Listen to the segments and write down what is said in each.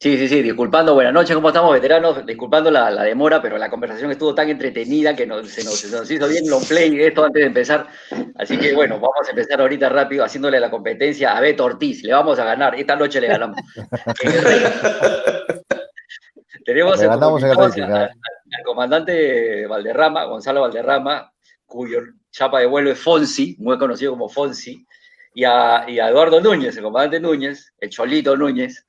Sí, sí, sí, disculpando, buenas noches, ¿cómo estamos, veteranos? Disculpando la demora, pero la conversación estuvo tan entretenida que se nos hizo bien long play esto antes de empezar. Así que bueno, vamos a empezar ahorita rápido haciéndole la competencia a Beto Ortiz. Le vamos a ganar, esta noche le ganamos. En el rating tenemos Le como ganamos en el invitados rating. ¿Ah? al comandante Valderrama, Gonzalo Valderrama, cuyo chapa de vuelo es Fonsi, muy conocido como Fonsi, y a Eduardo Núñez, el comandante Núñez, el Cholito Núñez,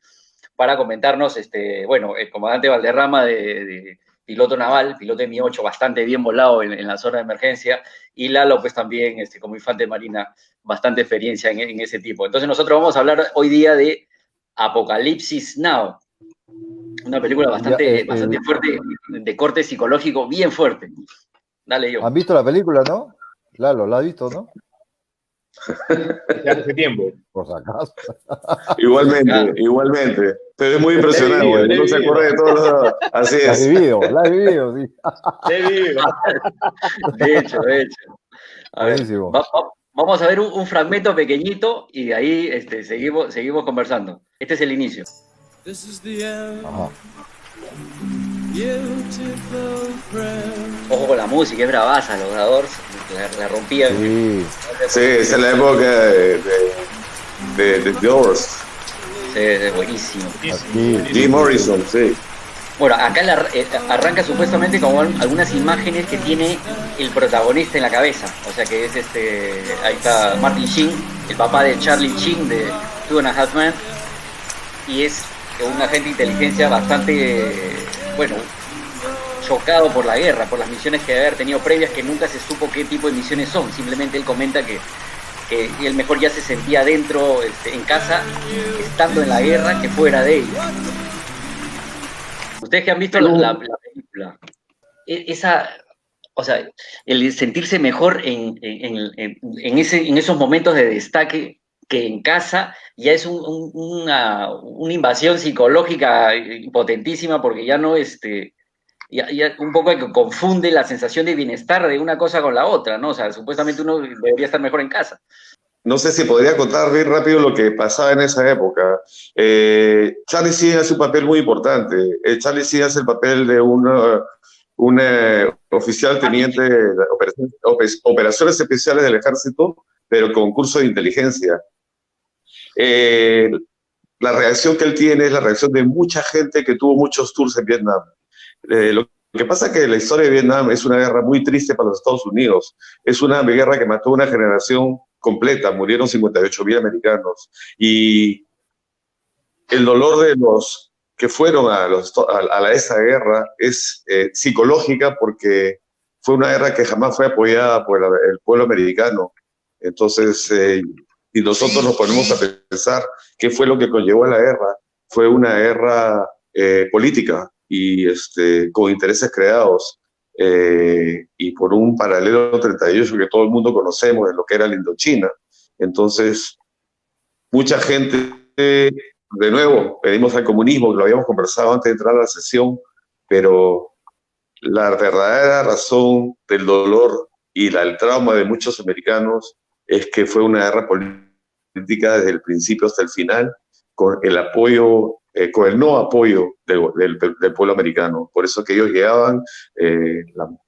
para comentarnos, bueno, el comandante Valderrama de piloto naval, piloto de Mi-8, bastante bien volado en la zona de emergencia, y Lalo, pues también, como infante de marina, bastante experiencia en ese tipo. Entonces nosotros vamos a hablar hoy día de Apocalipsis Now, una película Ya, bastante fuerte, de corte psicológico, bien fuerte. Dale yo. ¿han visto la película, no? Lalo, ¿la has visto, no? Ya hace tiempo. Por si acaso. Igualmente, Claro. igualmente. Pero es muy Le he impresionante. vivido, le he Uno se vivido. acuerda de todos los... Así es. La he vivido, sí. Le he vivido. De hecho, de hecho. A ver, Buenísimo. vamos a ver un fragmento pequeñito y de ahí seguimos conversando. Este es el inicio. Ajá. Ojo con la música, es bravaza, los Doors la rompían. Sí. Sí, esa es la época de Doors. Sí, es buenísimo. Aquí. Jim Morrison, sí. Bueno, acá arranca supuestamente con algunas imágenes que tiene el protagonista en la cabeza. O sea que es ahí está Martin Sheen, el papá de Charlie Sheen de Two and a Half Men, y es un agente de inteligencia bastante, bueno, chocado por la guerra, por las misiones que debe haber tenido previas, que nunca se supo qué tipo de misiones son. Simplemente él comenta que él mejor ya se sentía dentro, en casa, estando en la guerra, que fuera de ella. Ustedes que han visto la película, esa, o sea, el sentirse mejor en esos momentos de destaque que en casa, ya es una invasión psicológica potentísima, porque ya no, ya un poco que confunde la sensación de bienestar de una cosa con la otra, ¿no? O sea, supuestamente uno debería estar mejor en casa. No sé si podría contar bien rápido lo que pasaba en esa época. Charlie Sheen hace un papel muy importante. Charlie Sheen hace el papel de un oficial teniente de operaciones especiales del ejército, pero con curso de inteligencia. Eh, la reacción que él tiene es la reacción de mucha gente que tuvo muchos tours en Vietnam. Lo que pasa es que la historia de Vietnam es una guerra muy triste para los Estados Unidos. Es una guerra que mató una generación completa, murieron 58,000 americanos. Y el dolor de los que fueron a esa guerra es psicológica, porque fue una guerra que jamás fue apoyada por el pueblo americano. Entonces, y nosotros nos ponemos a pensar qué fue lo que conllevó a la guerra. Fue una guerra política y con intereses creados, y por un paralelo 38 que todo el mundo conocemos en lo que era la Indochina. Entonces, mucha gente, de nuevo, pedimos al comunismo, que lo habíamos conversado antes de entrar a la sesión, pero la verdadera razón del dolor y el trauma de muchos americanos es que fue una guerra política desde el principio hasta el final, con el apoyo, con el no apoyo del pueblo americano. Por eso que ellos llegaban,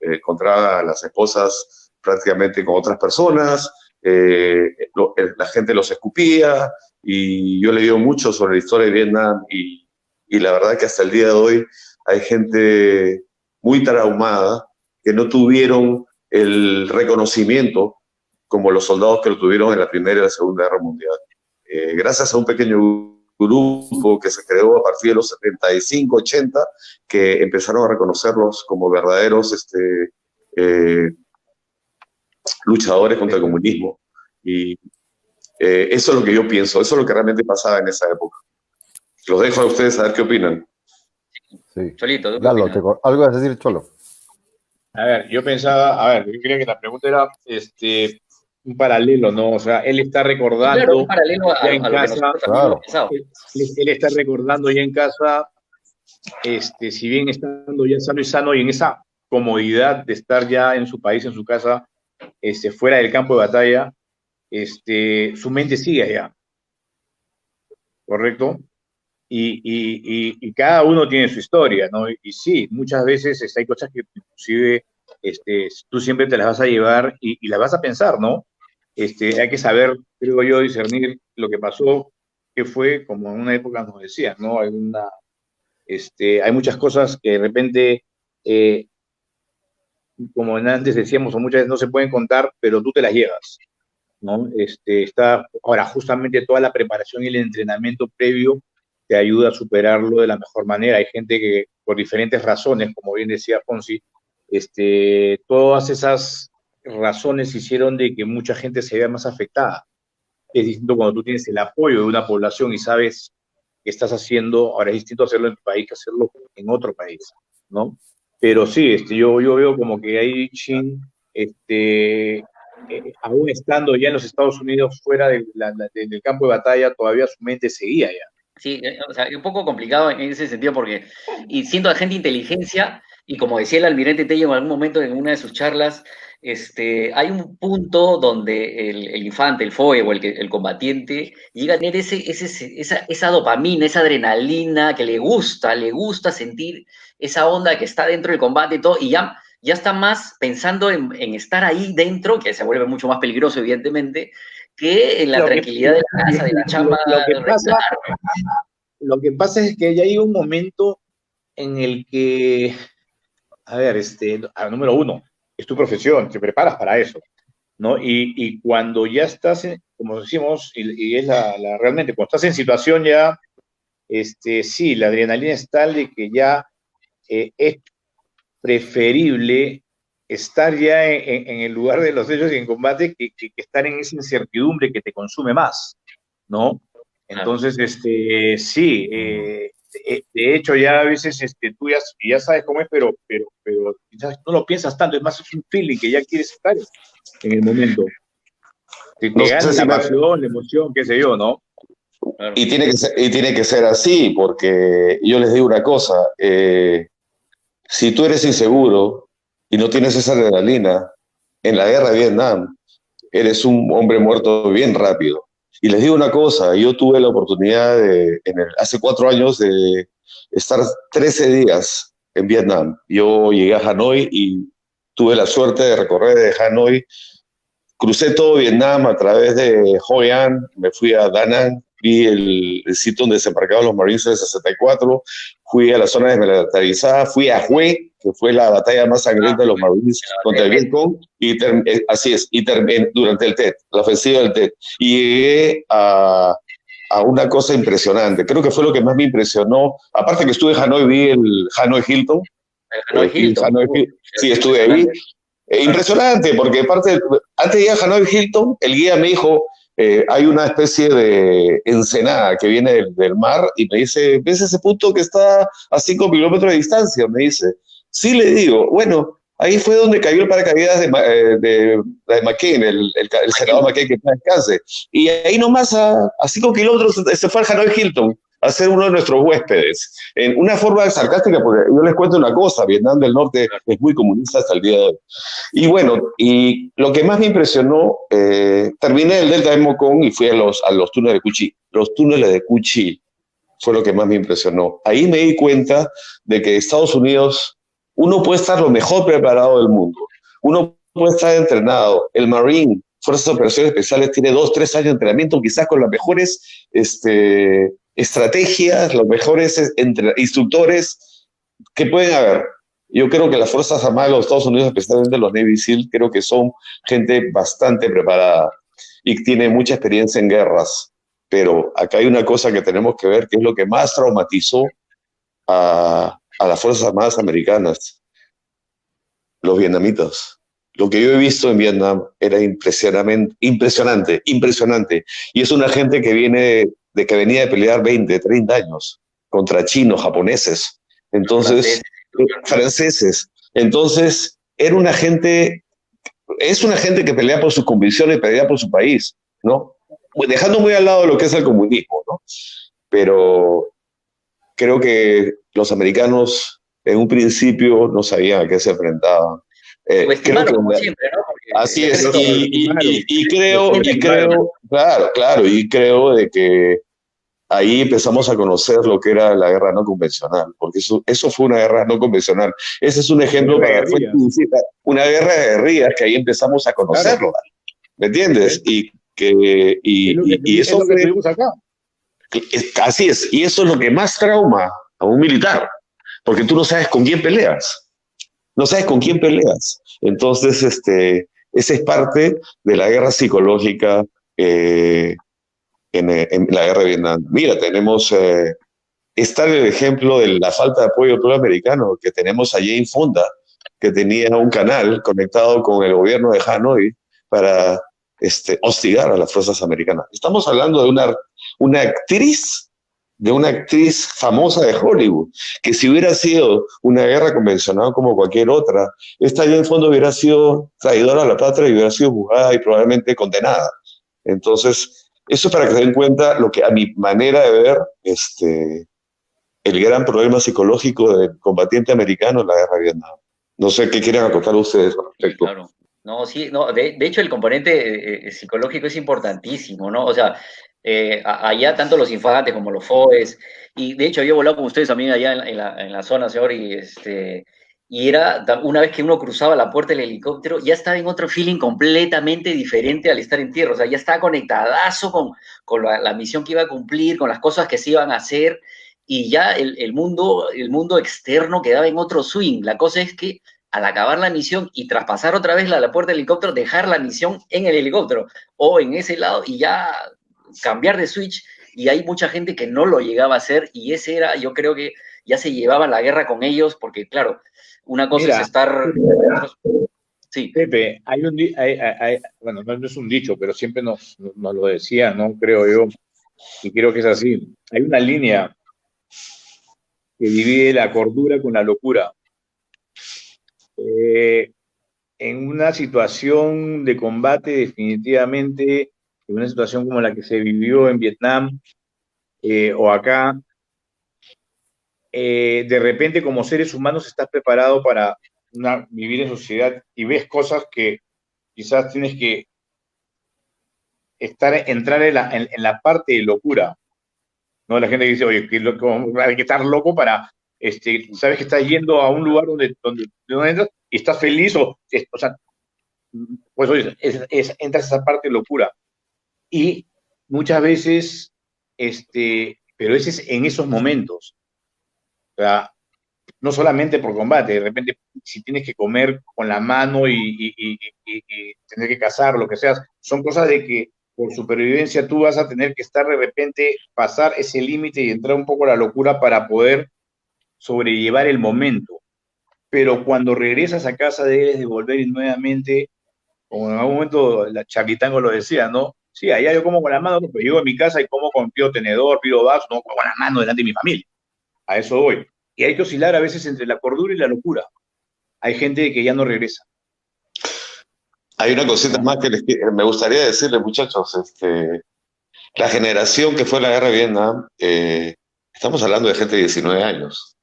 encontraban a las esposas prácticamente con otras personas, la gente los escupía, y yo he leído mucho sobre la historia de Vietnam, y la verdad que hasta el día de hoy hay gente muy traumada que no tuvieron el reconocimiento como los soldados que lo tuvieron en la Primera y la Segunda Guerra Mundial. Gracias a un pequeño grupo que se creó a partir de los 75, 80, que empezaron a reconocerlos como verdaderos luchadores contra el comunismo. Y eso es lo que yo pienso, eso es lo que realmente pasaba en esa época. Los dejo a ustedes a ver qué opinan. Sí. Cholito, ¿tú qué Lalo, opinas? algo vas a decir, Cholo. A ver, yo pensaba, a ver, yo creía que la pregunta era un paralelo, ¿no? O sea, él está Claro, un recordando paralelo ya en a lo que casa, nosotros también hemos pensado. él está recordando ya en casa, si bien estando ya sano y sano y en esa comodidad de estar ya en su país, en su casa, fuera del campo de batalla, su mente sigue allá, ¿correcto? y cada uno tiene su historia, ¿no? Y sí, muchas veces hay cosas que inclusive tú siempre te las vas a llevar y las vas a pensar, ¿no? Hay que saber, creo yo, discernir lo que pasó, que fue, como en una época nos decían, ¿no? Hay muchas cosas que de repente, como antes decíamos, o muchas veces no se pueden contar, pero tú te las llevas, ¿no? Ahora, justamente toda la preparación y el entrenamiento previo te ayuda a superarlo de la mejor manera. Hay gente que, por diferentes razones, como bien decía Fonsi, todas esas razones hicieron de que mucha gente se vea más afectada. Es distinto cuando tú tienes el apoyo de una población y sabes que estás haciendo, ahora es distinto hacerlo en tu país que hacerlo en otro país, ¿no? Pero sí, yo veo como que ahí Chin, aún estando ya en los Estados Unidos, fuera del campo de batalla, todavía su mente seguía ya. Sí, o sea, es un poco complicado en ese sentido porque, y siendo agente de inteligencia, y como decía el almirante Tello en algún momento en una de sus charlas, hay un punto donde el infante, el FOE o el combatiente llega a tener esa dopamina, esa adrenalina que le gusta sentir esa onda que está dentro del combate y todo, y ya está más pensando en estar ahí dentro, que se vuelve mucho más peligroso, evidentemente, que en la tranquilidad de la casa, de la chamba. Lo que pasa es que ya hay un momento en el que, a ver, número uno, es tu profesión, te preparas para eso, ¿no? Y cuando ya estás, como decimos, y es realmente, cuando estás en situación ya, sí, la adrenalina es tal de que ya es preferible estar ya en el lugar de los hechos y en combate que estar en esa incertidumbre que te consume más, ¿no? Entonces, sí, de hecho ya a veces tú ya sabes cómo es, pero quizás no lo piensas tanto, es más es un feeling que ya quieres estar en el momento. Te gana la pasión, la emoción, qué sé yo, ¿no? Claro. Y tiene que ser así, porque yo les digo una cosa, si tú eres inseguro y no tienes esa adrenalina, en la guerra de Vietnam, eres un hombre muerto bien rápido. Y les digo una cosa, yo tuve la oportunidad hace 4 años de estar 13 días en Vietnam. Yo llegué a Hanoi y tuve la suerte de recorrer de Hanoi. Crucé todo Vietnam a través de Hoi An, me fui a Da Nang, vi el sitio donde desembarcaban los Marines del 64, fui a la zona desmilitarizada, fui a Hue, que fue la batalla más sangrienta de los Marines contra el Vietcong, así es, y durante el TET, la ofensiva del TET. Y llegué a una cosa impresionante, creo que fue lo que más me impresionó, aparte que estuve en Hanoi, vi el Hanoi Hilton. Sí, estuve ahí. Impresionante, porque antes de ir a Hanoi Hilton, el guía me dijo, hay una especie de ensenada que viene del mar y me dice, ¿ves ese punto que está a 5 kilómetros de distancia? Me dice, sí, le digo, bueno, ahí fue donde cayó el paracaídas de McCain, el senador McCain, que está en descanse. Y ahí nomás a 5 kilómetros se fue al Hanoi Hilton a ser uno de nuestros huéspedes. En una forma sarcástica, porque yo les cuento una cosa, Vietnam del Norte es muy comunista hasta el día de hoy. Y bueno, y lo que más me impresionó, terminé el Delta de Mekong y fui a los túneles de Cu Chi. Los túneles de Cu Chi fue lo que más me impresionó. Ahí me di cuenta de que Estados Unidos, uno puede estar lo mejor preparado del mundo, uno puede estar entrenado, el Marine, Fuerzas de Operaciones Especiales, tiene 2-3 años de entrenamiento, quizás con las mejores estrategias, los mejores instructores que pueden haber. Yo creo que las Fuerzas Armadas de los Estados Unidos, especialmente los Navy SEAL, creo que son gente bastante preparada y tiene mucha experiencia en guerras. Pero acá hay una cosa que tenemos que ver, que es lo que más traumatizó a las Fuerzas Armadas americanas, los vietnamitas. Lo que yo he visto en Vietnam era impresionante. Y es una gente que venía de pelear 20, 30 años contra chinos, japoneses, franceses. Entonces, es una gente que pelea por sus convicciones, pelea por su país, ¿no? Dejando muy al lado lo que es el comunismo, ¿no? Pero creo que los americanos en un principio no sabían a qué se enfrentaban. Creo que siempre, ¿no? Así es, y creo de que ahí empezamos a conocer lo que era la guerra no convencional, porque eso fue una guerra no convencional. Ese es un ejemplo para una guerra de guerrillas que ahí empezamos a conocerlo, claro. ¿Me entiendes? Sí. Y eso es lo que tuvimos acá. Así es, y eso es lo que más trauma a un militar, porque tú no sabes con quién peleas, no sabes con quién peleas. Entonces, esa es parte de la guerra psicológica en la guerra de Vietnam. Mira, tenemos, está el ejemplo de la falta de apoyo del pueblo americano, que tenemos a Jane Fonda, que tenía un canal conectado con el gobierno de Hanoi para hostigar a las fuerzas americanas. Estamos hablando de una actriz famosa de Hollywood, que si hubiera sido una guerra convencional como cualquier otra, esta Jane Fonda hubiera sido traidora a la patria y hubiera sido juzgada y probablemente condenada. Entonces, eso es para que se den cuenta lo que a mi manera de ver, el gran problema psicológico del combatiente americano en la guerra de Vietnam. No sé qué quieren acotar ustedes al respecto. Claro. No, sí, no, de hecho el componente psicológico es importantísimo, ¿no? O sea, allá tanto los infantes como los FOES, y de hecho yo he volado con ustedes también allá en la zona, señor, y era, una vez que uno cruzaba la puerta del helicóptero, ya estaba en otro feeling completamente diferente al estar en tierra, o sea, ya estaba conectadazo con la misión que iba a cumplir, con las cosas que se iban a hacer, y ya el mundo externo quedaba en otro swing. La cosa es que al acabar la misión y traspasar otra vez la puerta del helicóptero, dejar la misión en el helicóptero o en ese lado y ya cambiar de switch, y hay mucha gente que no lo llegaba a hacer, y ese era, yo creo que ya se llevaban la guerra con ellos, porque claro, una cosa es estar... Sí. Pepe, bueno, no es un dicho, pero siempre nos lo decía, ¿no? Creo yo, y creo que es así. Hay una línea que divide la cordura con la locura. En una situación de combate, definitivamente, en una situación como la que se vivió en Vietnam o acá, de repente como seres humanos estás preparado para vivir en sociedad y ves cosas que quizás tienes que entrar en la parte de locura, ¿no? La gente dice, oye, hay que estar loco para... sabes que estás yendo a un lugar donde entras y estás feliz, o sea, pues oye, entras a esa parte de locura. Y muchas veces, pero ese es en esos momentos. O sea, no solamente por combate, de repente si tienes que comer con la mano y tener que cazar, lo que sea, son cosas de que por supervivencia tú vas a tener que estar de repente, pasar ese límite y entrar un poco a la locura para poder sobrellevar el momento. Pero cuando regresas a casa debes de volver y nuevamente, como en algún momento la Charlitango lo decía, ¿no? Sí, allá yo como con la mano, pero llego a mi casa y como pido tenedor, pido vaso, no como con la mano delante de mi familia. A eso voy. Y hay que oscilar a veces entre la cordura y la locura. Hay gente que ya no regresa. Hay una cosita más que me gustaría decirles, muchachos. La generación que fue la guerra de Vietnam, estamos hablando de gente de 19 años.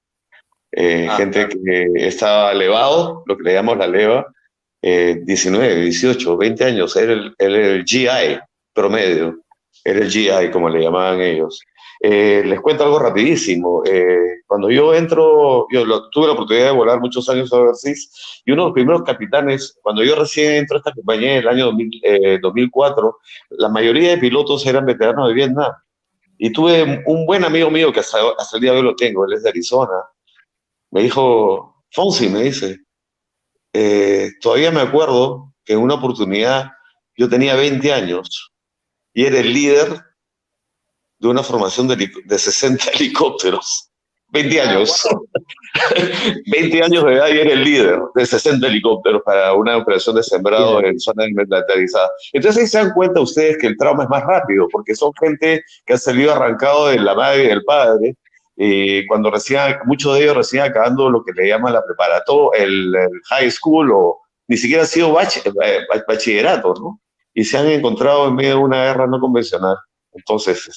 Gente que estaba levado, lo que le llamamos la leva, 19, 18, 20 años, era el GI promedio, era el GI como le llamaban ellos. Les cuento algo rapidísimo. Cuando yo entro, tuve la oportunidad de volar muchos años a overseas, y uno de los primeros capitanes, cuando yo recién entro a esta compañía en el año 2004, la mayoría de pilotos eran veteranos de Vietnam. Y tuve un buen amigo mío que hasta el día de hoy lo tengo, él es de Arizona. Me dijo, Fonsi, me dice, todavía me acuerdo que en una oportunidad yo tenía 20 años y era el líder de una formación de 60 helicópteros. 20 años. 20 años de edad y era el líder de 60 helicópteros para una operación de sembrado en zonas desmilitarizadas. Entonces ahí se dan cuenta ustedes que el trauma es más rápido, porque son gente que ha salido arrancado de la madre y del padre, cuando muchos de ellos recién acabando lo que le llaman la preparatoria, el high school, o ni siquiera ha sido bachillerato, ¿no? Y se han encontrado en medio de una guerra no convencional. Entonces,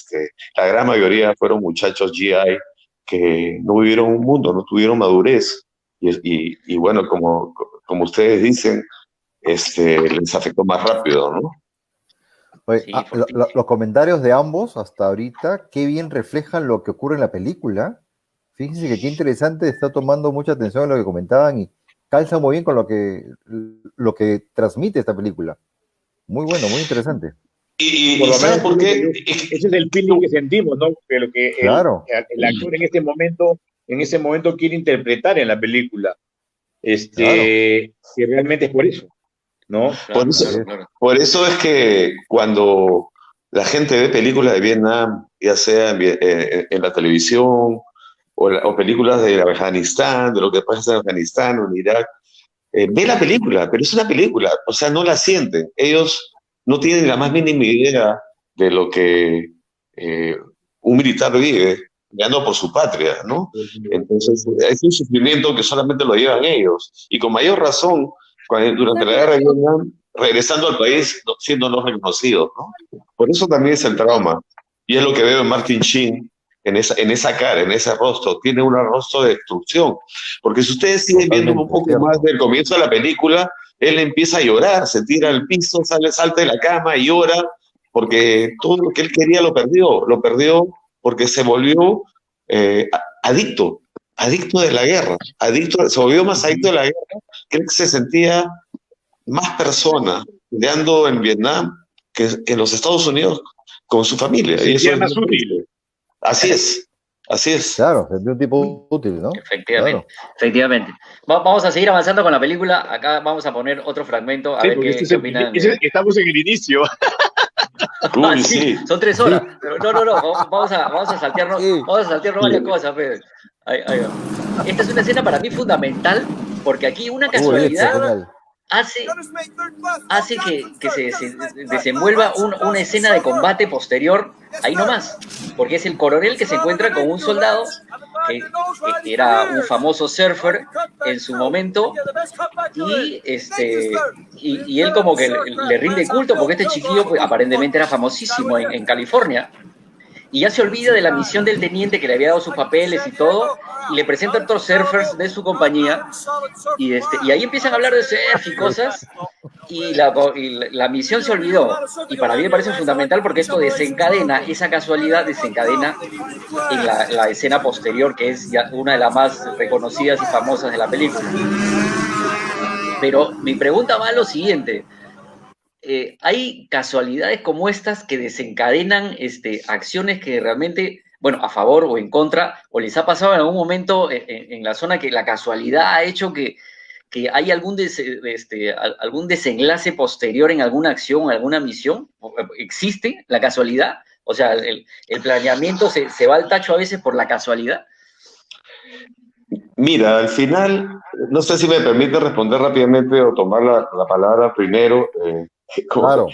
la gran mayoría fueron muchachos GI que no vivieron un mundo, no tuvieron madurez. Y bueno, como ustedes dicen, les afectó más rápido, ¿no? Oye, Sí, fortísimo. los comentarios de ambos hasta ahorita, qué bien reflejan lo que ocurre en la película. Fíjense que qué interesante, está tomando mucha atención a lo que comentaban y calza muy bien con lo que transmite esta película. Muy bueno, muy interesante. Por Y lo ¿saben menos por qué? ese es el feeling que sentimos, ¿no? Que lo que Claro, el actor en ese momento quiere interpretar en la película, claro. que realmente es por eso, ¿no? Por Claro, Así eso, claro, es. claro. por eso es que cuando la gente ve películas de Vietnam, ya sea en la televisión o películas de Afganistán, de lo que pasa en Afganistán o en Irak, ve la película, pero es una película, o sea, no la sienten. Ellos no tienen la más mínima idea de lo que eh, un militar vive peleando por su patria, ¿no? Entonces, es un sufrimiento que solamente lo llevan ellos. Y con mayor razón, durante la guerra de Vietnam, regresando al país, siendo no reconocidos, ¿no? Por eso también es el trauma. Y es lo que veo en Martin Sheen, en esa cara, en ese rostro. Tiene un rostro de destrucción. Porque si ustedes siguen viendo un Totalmente, poco más cierto. del comienzo de la película, él empieza a llorar, se tira al piso, salta de la cama y llora, porque todo lo que él quería lo perdió porque se volvió adicto, adicto de la guerra, se volvió más adicto de la guerra, que él se sentía más persona peleando en Vietnam que en los Estados Unidos con su familia, Se y eso sentía es más muy útil. triste. Así es, así es. Claro, es de un tipo útil, ¿no? Efectivamente, Claro. efectivamente. Vamos a seguir avanzando con la película. Acá vamos a poner otro fragmento, a Sí, ver porque qué opinan. estamos en el inicio. Ah, Uy, sí, sí. son 3 horas. Pero no, vamos a saltearnos, Sí. vamos a saltearnos varias cosas, Pedro. Ahí va. Esta es una escena para mí fundamental, porque aquí una Esto, casualidad genial. hace que se desenvuelva una escena de combate posterior, ahí nomás, porque es el coronel que se encuentra con un soldado que era un famoso surfer en su momento y él como que le rinde culto porque este chiquillo pues, aparentemente era famosísimo en California y ya se olvida de la misión del teniente que le había dado sus papeles y todo, y le presenta a otros surfers de su compañía, y ahí empiezan a hablar de surf y cosas, y la misión se olvidó. Y para mí me parece fundamental porque esto desencadena, esa casualidad desencadena en la escena posterior, que es ya una de las más reconocidas y famosas de la película. Pero mi pregunta va a lo siguiente. Hay casualidades como estas que desencadenan acciones que realmente, bueno, a favor o en contra, o les ha pasado en algún momento en la zona que la casualidad ha hecho que hay algún desenlace posterior en alguna acción, alguna misión. ¿Existe la casualidad? O sea, el planeamiento se va al tacho a veces por la casualidad. Mira, al final, no sé si me permite responder rápidamente o tomar la palabra primero, con, Claro.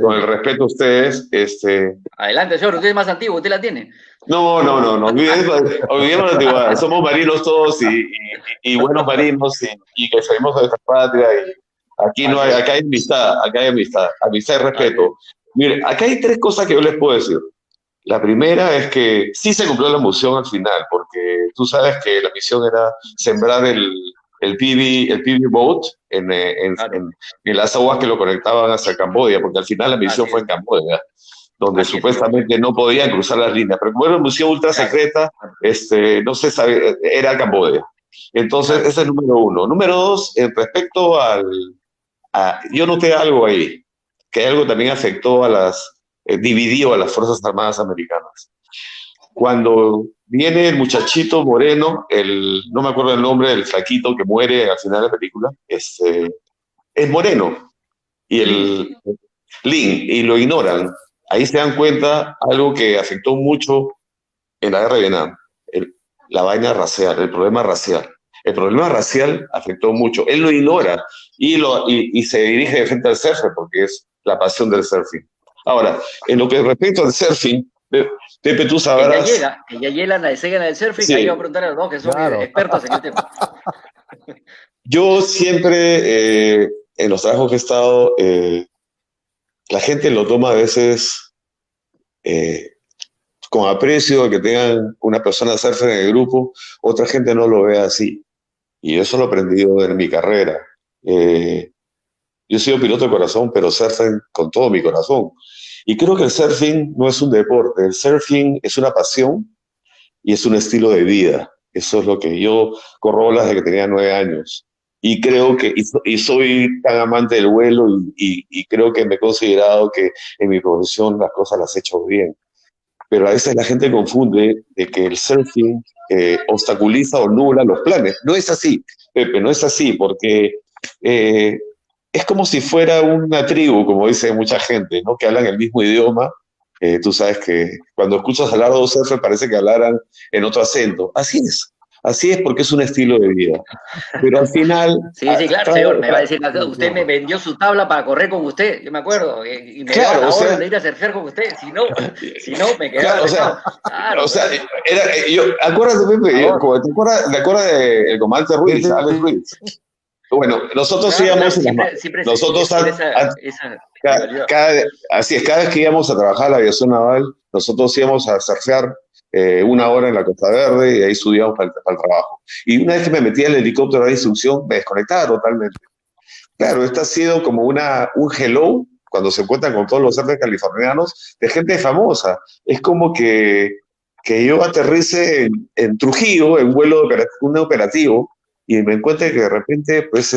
con el respeto a ustedes. Adelante, señor, usted es más antiguo, usted la tiene. No, olvidemos la antigüedad. Somos marinos todos y buenos marinos y que salimos de nuestra patria. Y aquí no hay, acá hay amistad y respeto. Mire, acá hay 3 cosas que yo les puedo decir. La primera es que sí se cumplió la misión al final, porque tú sabes que la misión era sembrar el PB Boat en las aguas que lo conectaban hacia Camboya, porque al final la misión fue en Camboya, donde supuestamente no podían cruzar las líneas, pero como era una misión ultra secreta, no se sabe, era Camboya. Entonces, ese es el número 1. Número 2, respecto yo noté algo ahí, que algo también afectó dividió a las Fuerzas Armadas americanas. Cuando viene el muchachito moreno, no me acuerdo el nombre, el flaquito que muere al final de la película, es moreno, y Lin, y lo ignoran. Ahí se dan cuenta algo que afectó mucho en la guerra de Vietnam, la vaina racial, el problema racial. El problema racial afectó mucho. Él lo ignora y se dirige de frente al surfer porque es la pasión del surfing. Ahora, en lo que respecta al surfing, Pepe, tú sabrás... Que ya llega la escena del surfing, Sí. ahí va a preguntar a los dos que son expertos en el tema. Yo siempre, en los trabajos que he estado, la gente lo toma a veces con aprecio de que tengan una persona surfer en el grupo, otra gente no lo ve así. Y eso lo he aprendido en mi carrera. Yo he sido piloto de corazón, pero surfer con todo mi corazón. Y creo que el surfing no es un deporte, el surfing es una pasión y es un estilo de vida. Eso es lo que yo corro olas desde que tenía 9 años. Y creo que, y soy tan amante del vuelo y creo que me he considerado que en mi profesión las cosas las he hecho bien. Pero a veces la gente confunde de que el surfing obstaculiza o nubla los planes. No es así, Pepe, no es así, porque eh, es como si fuera una tribu, como dice mucha gente, ¿no? Que hablan el mismo idioma. Tú sabes que cuando escuchas hablar de los surfers parece que hablaran en otro acento. Así es porque es un estilo de vida. Pero al final, Sí, sí, claro, señor. Me va a decir, Sí, usted me claro. vendió su tabla para correr con usted, yo me acuerdo, y me daba claro, la o orden sea, de ir a surfear con usted. Si no, me quedaba claro, sentado. o Claro, sea, pues, acuérdate, por Pepe, favor. ¿te acuerdas del comandante Sí, Ruiz, Alex sí, Ruiz? Bueno, nosotros Claro, íbamos claro, en siempre se nosotros existió esa rivalidad. así es, cada vez que íbamos a trabajar a la aviación naval, nosotros íbamos a surfear 1 hora en la Costa Verde y ahí subíamos para el trabajo. Y una vez que me metía en el helicóptero de instrucción, me desconectaba totalmente. Claro, esto ha sido como un hello cuando se encuentran con todos los surfers californianos de gente famosa. Es como que yo aterrice en Trujillo, en un operativo, y me encuentre que de repente, pues,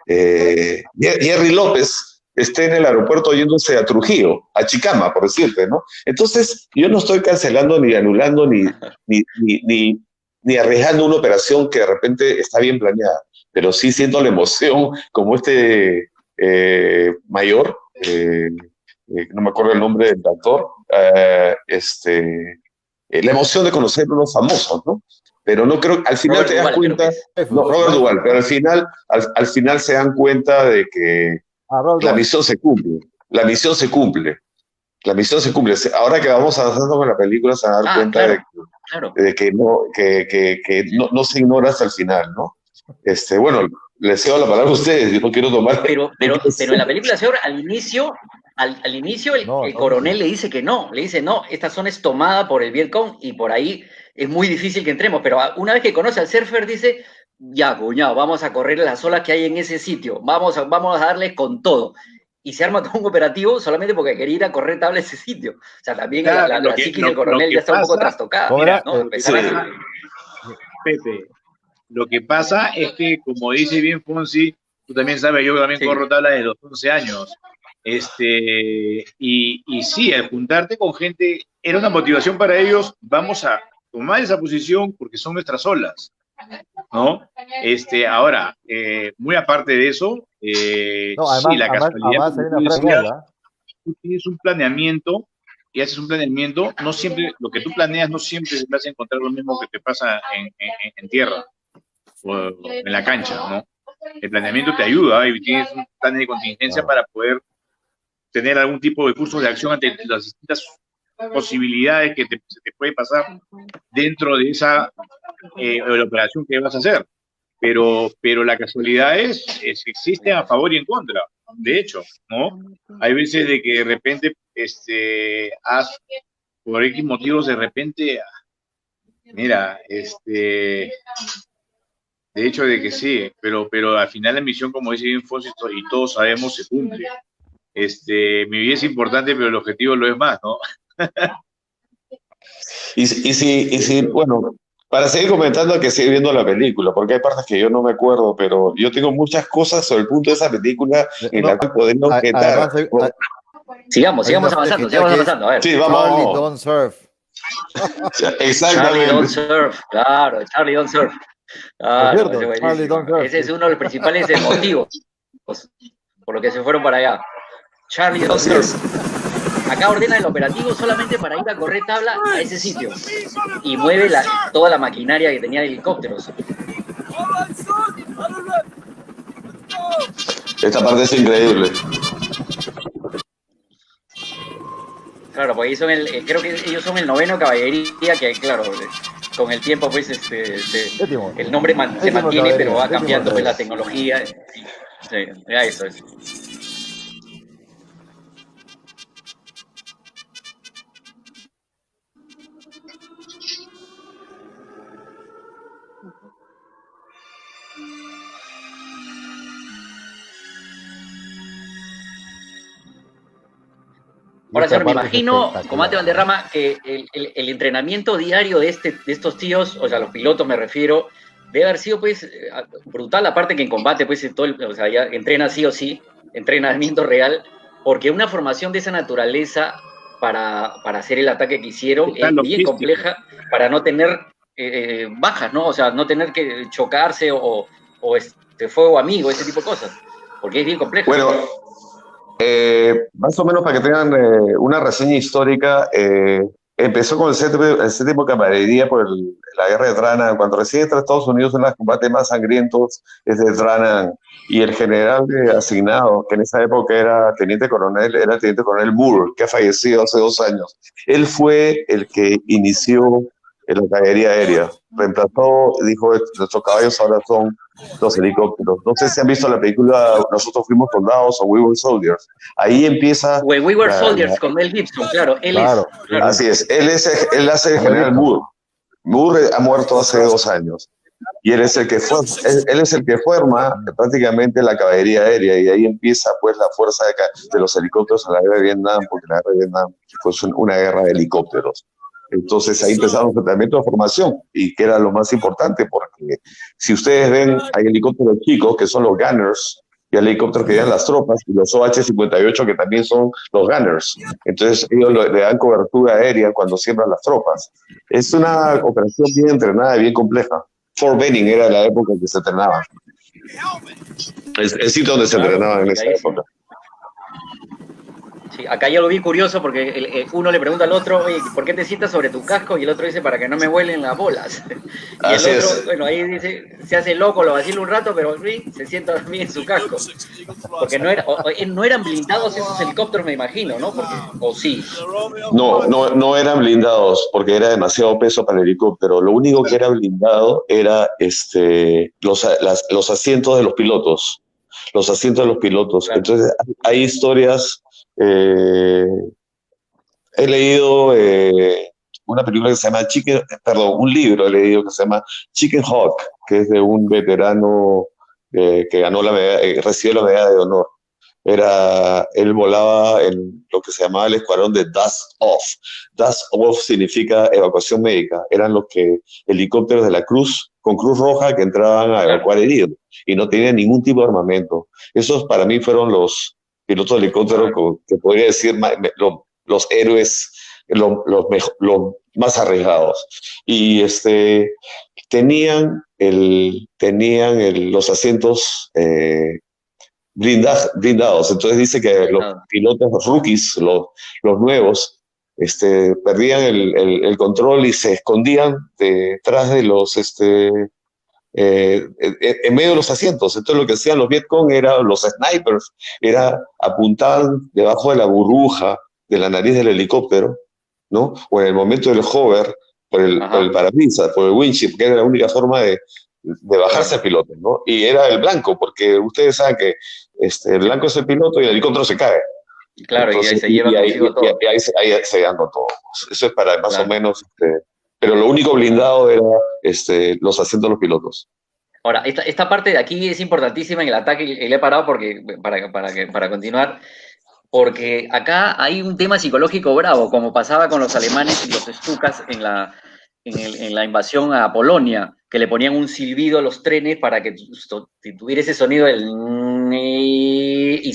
Jerry López esté en el aeropuerto yéndose a Trujillo, a Chicama, por decirte, ¿no? Entonces, yo no estoy cancelando ni anulando ni arriesgando una operación que de repente está bien planeada, pero sí siento la emoción como mayor, no me acuerdo el nombre del actor, la emoción de conocer unos famosos, ¿no? Pero no creo, al final Robert te das Duval, creo que cuenta, es. no, Robert Duvall, pero al final se dan cuenta de que Rob la Duval. misión se cumple, la misión se cumple, la misión se cumple. Ahora que vamos avanzando con la película se van a dar Ah, cuenta claro, claro. de que no se ignora hasta el final, ¿no? Bueno, les cedo la palabra a ustedes, yo no quiero tomar... Pero en la película, señor, al inicio No, el no, coronel le dice que no, le dice no, esta zona es tomada por el Vietcong y por ahí es muy difícil que entremos, pero una vez que conoce al surfer dice, ya, cuñado, vamos a correr las olas que hay en ese sitio, vamos a darles con todo. Y se arma todo un operativo solamente porque quería ir a correr tabla a ese sitio. O sea, también Claro, la psiquis del lo coronel que ya está un poco pasa, trastocada, ¿cómo mira, era? ¿no? lo que Empezar Sí, pasa, a... Pepe, lo que pasa es que, como dice bien Fonsi, tú también sabes, yo también Sí, corro tabla de los 11 años. Y sí, al juntarte con gente, era una motivación para ellos, vamos a tomar esa posición porque son nuestras olas, ¿no? Ahora, muy aparte de eso, No, sí, la casualidad, además como hay tú una frase decías, genial, ¿ah? tú tienes un planeamiento y haces un planeamiento, no siempre, lo que tú planeas no siempre vas a encontrar lo mismo que te pasa en tierra o en la cancha, ¿no? El planeamiento te ayuda y tienes un plan de contingencia Claro. para poder tener algún tipo de curso de acción ante las distintas posibilidades que se te puede pasar dentro de esa la operación que vas a hacer. Pero la casualidad es que existe a favor y en contra, de hecho, ¿no? Hay veces de que de repente, por X motivos, de repente, mira, de hecho de que sí, pero al final la misión, como dice bien Fossi, y todos sabemos, se cumple. Mi vida es importante, pero el objetivo lo es más, ¿no? bueno, para seguir comentando que sigue viendo la película, porque hay partes que yo no me acuerdo, pero yo tengo muchas cosas sobre el punto de esa película en la No, cual podría objetar. además sigamos, hay una sigamos frase avanzando, genial sigamos que es avanzando. A ver, Sí, vamos, Charlie vamos. don't surf. Charlie Don't Exactamente. Surf, claro, Charlie Don't Surf. Por Claro, ese es cierto, Charlie buenísimo. don't surf. Ese es uno de los principales motivos por lo que se fueron para allá. Charlie Don't Así Surf. es. Acá ordena el operativo solamente para ir a correr tabla a ese sitio. Y mueve toda la maquinaria que tenía de helicópteros. Esta parte es increíble. Claro, porque creo que ellos son el noveno caballería, que claro, con el tiempo pues Séptimo. el nombre se Séptimo mantiene, pero caballería. va Séptimo cambiando pues la caballería. tecnología. Sí, ya eso es. Ahora, esa señor, me parte es imagino, espectacular. comandante Valderrama, que el entrenamiento diario de estos tíos, o sea, los pilotos me refiero, debe haber sido, pues, brutal, aparte que en combate, pues, o sea, ya entrena sí o sí, entrenamiento real, porque una formación de esa naturaleza para hacer el ataque que hicieron Está es bien logístico. compleja para no tener bajas, ¿no? O sea, no tener que chocarse o fuego amigo, ese tipo de cosas, porque es bien compleja. Bueno, más o menos para que tengan una reseña histórica, empezó con el séptimo camaradería por la guerra de Trana. Cuando recién entra a Estados Unidos, uno de los combates más sangrientos es de Trana, y el general asignado, que en esa época era el teniente coronel Moore, que ha fallecido hace 2 años. Él fue el que inició la caballería aérea. Reemplazó, dijo, nuestros caballos ahora son los helicópteros. No sé si han visto la película Nosotros fuimos soldados o We Were Soldiers. Ahí empieza... When We Were Soldiers con Mel Gibson, claro. Claro. Así es. Él hace el general Moore. Moore ha muerto hace 2 años. Y él es el que forma prácticamente la caballería aérea, y ahí empieza pues la fuerza de los helicópteros en la guerra de Vietnam, porque la guerra de Vietnam fue una guerra de helicópteros. Entonces ahí empezaron los entrenamientos de formación, y que era lo más importante, porque si ustedes ven, hay helicópteros chicos que son los gunners, y hay helicópteros que llevan las tropas, y los OH-58 que también son los gunners. Entonces ellos le dan cobertura aérea cuando siembran las tropas. Es una operación bien entrenada y bien compleja. Fort Benning era la época en que se entrenaba. El sitio donde se entrenaba en esa época. Sí, acá yo lo vi curioso porque uno le pregunta al otro, oye, ¿por qué te sientas sobre tu casco? Y el otro dice, para que no me vuelen las bolas. Y Así el otro, es. bueno, ahí dice, se hace loco, lo vacila un rato, pero se sienta también en su casco. Porque no eran blindados esos helicópteros, me imagino, ¿no? Porque, o sí. No eran blindados porque era demasiado peso para el helicóptero. Lo único que era blindado era los asientos de los pilotos. Los asientos de los pilotos. Claro. Entonces hay historias. He leído una película que se llama un libro he leído que se llama Chicken Hawk, que es de un veterano que ganó recibió la medalla de honor. Él volaba en lo que se llamaba el escuadrón de Dust Off. Dust Off significa evacuación médica. Eran los helicópteros de la Cruz, con Cruz Roja, que entraban a evacuar heridos y no tenían ningún tipo de armamento. Esos para mí fueron los pilotos de helicóptero que podría decir los héroes, los más arriesgados. Y tenían los asientos blindados. Entonces dice que los pilotos, los rookies, los nuevos, perdían el control y se escondían detrás de los en medio de los asientos. Entonces lo que hacían los Vietcong los snipers, apuntaban debajo de la burbuja de la nariz del helicóptero, ¿no? O en el momento del hover, por el parabrisas, por el windshield, que era la única forma de bajarse al piloto, ¿no? Y era el blanco, porque ustedes saben que el blanco es el piloto y el helicóptero se cae. Claro. Entonces, y ahí se lleva consigo todo. Y ahí se dan con todo. Eso es para más o menos... pero lo único blindado era los asientos de los pilotos. Ahora, esta parte de aquí es importantísima en el ataque, y le he parado para continuar, porque acá hay un tema psicológico bravo, como pasaba con los alemanes y los Stukas en la invasión a Polonia, que le ponían un silbido a los trenes para que tuviera ese sonido y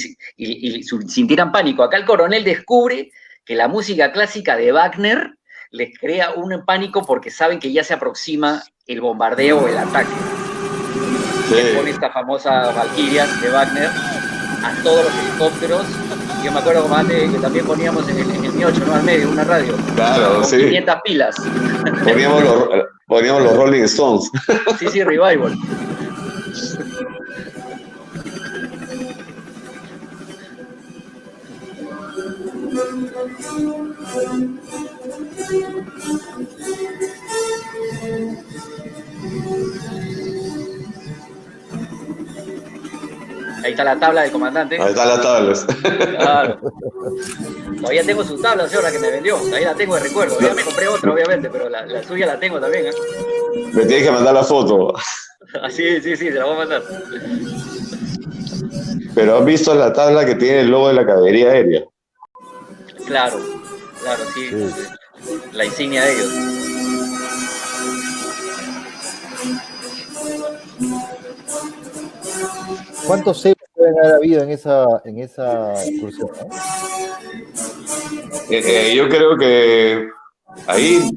sintieran pánico. Acá el coronel descubre que la música clásica de Wagner les crea un pánico porque saben que ya se aproxima el bombardeo o el ataque. Sí. Le pone esta famosa Valkyria de Wagner a todos los helicópteros. Yo me acuerdo como antes que también poníamos en el Mi 8, ¿no? Al medio, una radio. Claro, con sí. 500 pilas. Poníamos los Rolling Stones. Sí, Revival. Ahí está la tabla del comandante. Ahí están las tablas. Claro. Todavía tengo su tabla, señora, que me vendió. Ahí la tengo de recuerdo. Ya me compré otra, obviamente, pero la suya la tengo también, ¿eh? Me tienes que mandar la foto. Sí, se la voy a mandar. Pero has visto la tabla que tiene el logo de la caballería aérea. Claro, claro, sí. Sí. La insignia de ellos. ¿Cuántos ceros pueden haber habido en esa excursión, ¿no? Yo creo que ahí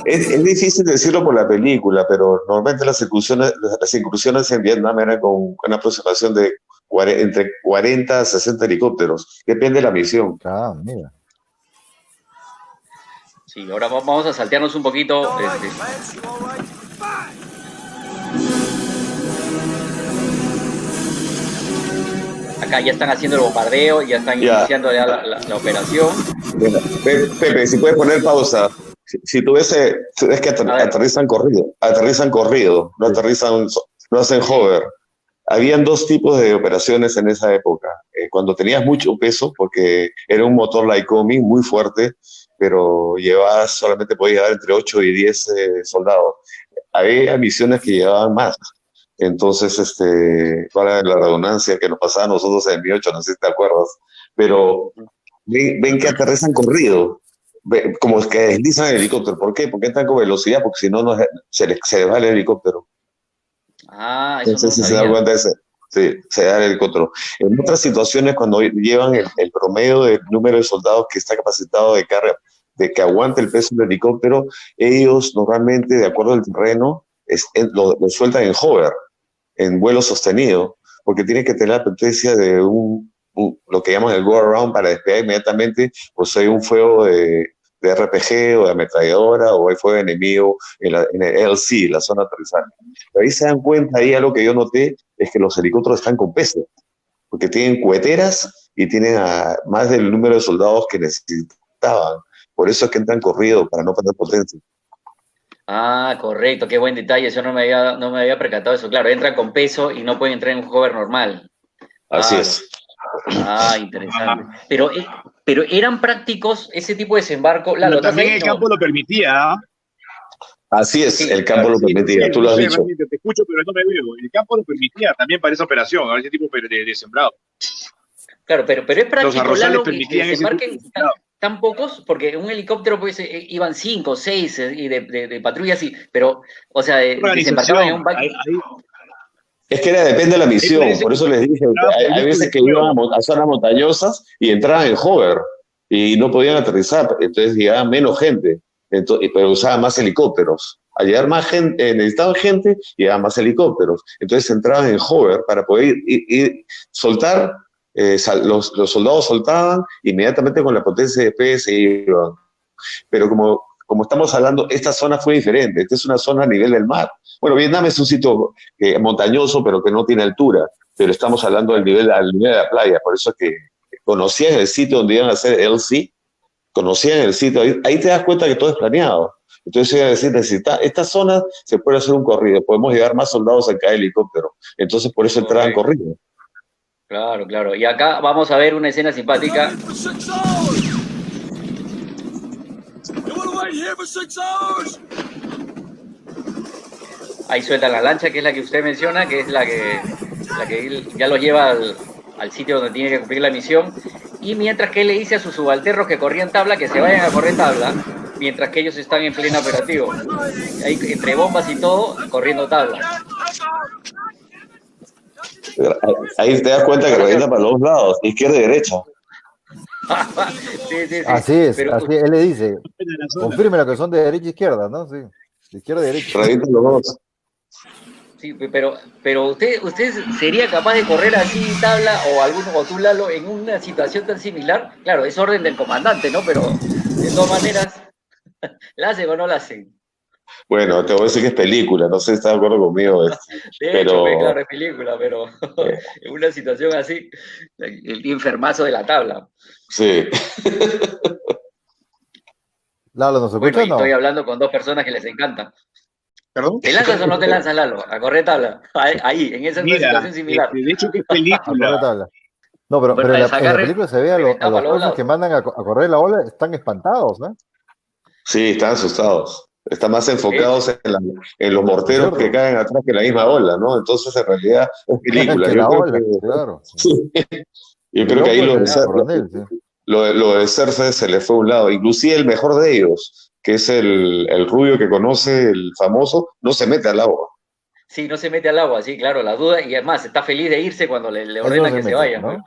es difícil decirlo por la película, pero normalmente las incursiones en Vietnam eran con una aproximación de entre 40 a 60 helicópteros. Depende de la misión. Ah, mira. Sí, ahora vamos a saltearnos un poquito. Acá ya están haciendo el bombardeo, ya están iniciando ya la operación. Pepe, si puedes poner pausa. Si tú ves que aterrizan corrido, no aterrizan, no hacen hover. Habían dos tipos de operaciones en esa época. Cuando tenías mucho peso, porque era un motor Lycoming muy fuerte, pero solamente podías llevar entre 8 y 10 soldados. Había misiones que llevaban más. Entonces, para la redundancia que nos pasaba a nosotros en el 2008, no sé si te acuerdas, pero ven que aterrizan corrido, como que deslizan el helicóptero. ¿Por qué? Porque entran con velocidad, porque si no, se les va el helicóptero. Ah, eso Entonces, no si se da cuenta, sí, se da el helicóptero. En otras situaciones, cuando llevan el promedio del número de soldados que está capacitado de carga, de que aguante el peso del helicóptero, ellos normalmente, de acuerdo al terreno, lo sueltan en hover, en vuelo sostenido, porque tienen que tener la potencia de lo que llaman el go around para despegar inmediatamente, pues hay un fuego de RPG o de ametralladora o hay fuego enemigo en el LC, la zona de aterrizaje. Pero ahí se dan cuenta, ahí algo que yo noté es que los helicópteros están con peso, porque tienen coheteras y tienen más del número de soldados que necesitaban. Por eso es que entran corrido, para no perder potencia. Ah, correcto, qué buen detalle, eso no me había percatado eso. Claro, entran con peso y no pueden entrar en un hover normal. Así es. Ah, interesante. Pero eran prácticos ese tipo de desembarco. Pero también el campo lo permitía. Así es, sí, el campo lo permitía, sí, tú lo has dicho. Te escucho, pero no me veo. El campo lo permitía también para esa operación, ese tipo de sembrado. Claro, pero es práctico, los arrozales permitían que desembarquen tan pocos, porque un helicóptero pues iban 5, 6 y de patrulla así, pero, o sea, desembarcaban en un barco. Es que depende de la misión, por eso les dije, hay veces que iban a zonas montañosas y entraban en hover y no podían aterrizar, entonces llegaban menos gente, pero usaban más helicópteros. Al llegar más gente, necesitaban gente, llegaban más helicópteros. Entonces entraban en hover para poder ir soltar, los soldados soltaban, inmediatamente con la potencia de despegue se iban. Pero como estamos hablando, esta zona fue diferente, esta es una zona a nivel del mar. Bueno, Vietnam es un sitio montañoso, pero que no tiene altura, pero estamos hablando al nivel de la playa, por eso es que conocían el sitio donde iban a hacer LC, conocían el sitio, ahí te das cuenta que todo es planeado. Entonces iban a decir, esta zona se puede hacer un corrido, podemos llevar más soldados a cada helicóptero, entonces por eso entraban corridos. Claro, claro, y acá vamos a ver una escena simpática. Ahí suelta la lancha, que es la que usted menciona, que es la que ya lo lleva al sitio donde tiene que cumplir la misión. Y mientras que él le dice a sus subalternos que corrían tabla, que se vayan a correr tabla, mientras que ellos están en pleno operativo. Ahí, entre bombas y todo, corriendo tabla. Ahí te das cuenta que revienta para los lados, izquierda y derecha. Sí. Así es, él le dice, confirme lo que son de derecha e izquierda, ¿no? Sí, de izquierda y derecha. Revientan los dos. Sí, pero usted sería capaz de correr así tabla o tú, Lalo, en una situación tan similar. Claro, es orden del comandante, ¿no? Pero de todas maneras, ¿la hacen o no la hacen? Bueno, te voy a decir que es película, no sé si estás de acuerdo conmigo. Claro, es película, pero en una situación así, el enfermazo de la tabla. Sí. Lalo, ¿nos escuchas o no? Estoy hablando con dos personas que les encanta. ¿Perdón? ¿Te lanzas o no te lanzas, Lalo? A correr tabla. Ahí, en esa situación similar. De hecho, que es película. No, pero en la película se ve a los jueces que mandan a correr la ola, están espantados, ¿no? Sí, están asustados. Están más enfocados en los morteros que caen atrás que la misma ola, ¿no? Entonces, en realidad, es película. Claro. Yo creo que ahí lo de Cersei se le fue a un lado. Inclusive el mejor de ellos, que es el rubio que conoce, el famoso, no se mete al agua. Sí, no se mete al agua, sí, claro, la duda, y además está feliz de irse cuando le Eso ordenan se que se mete, vayan, ¿no? ¿no?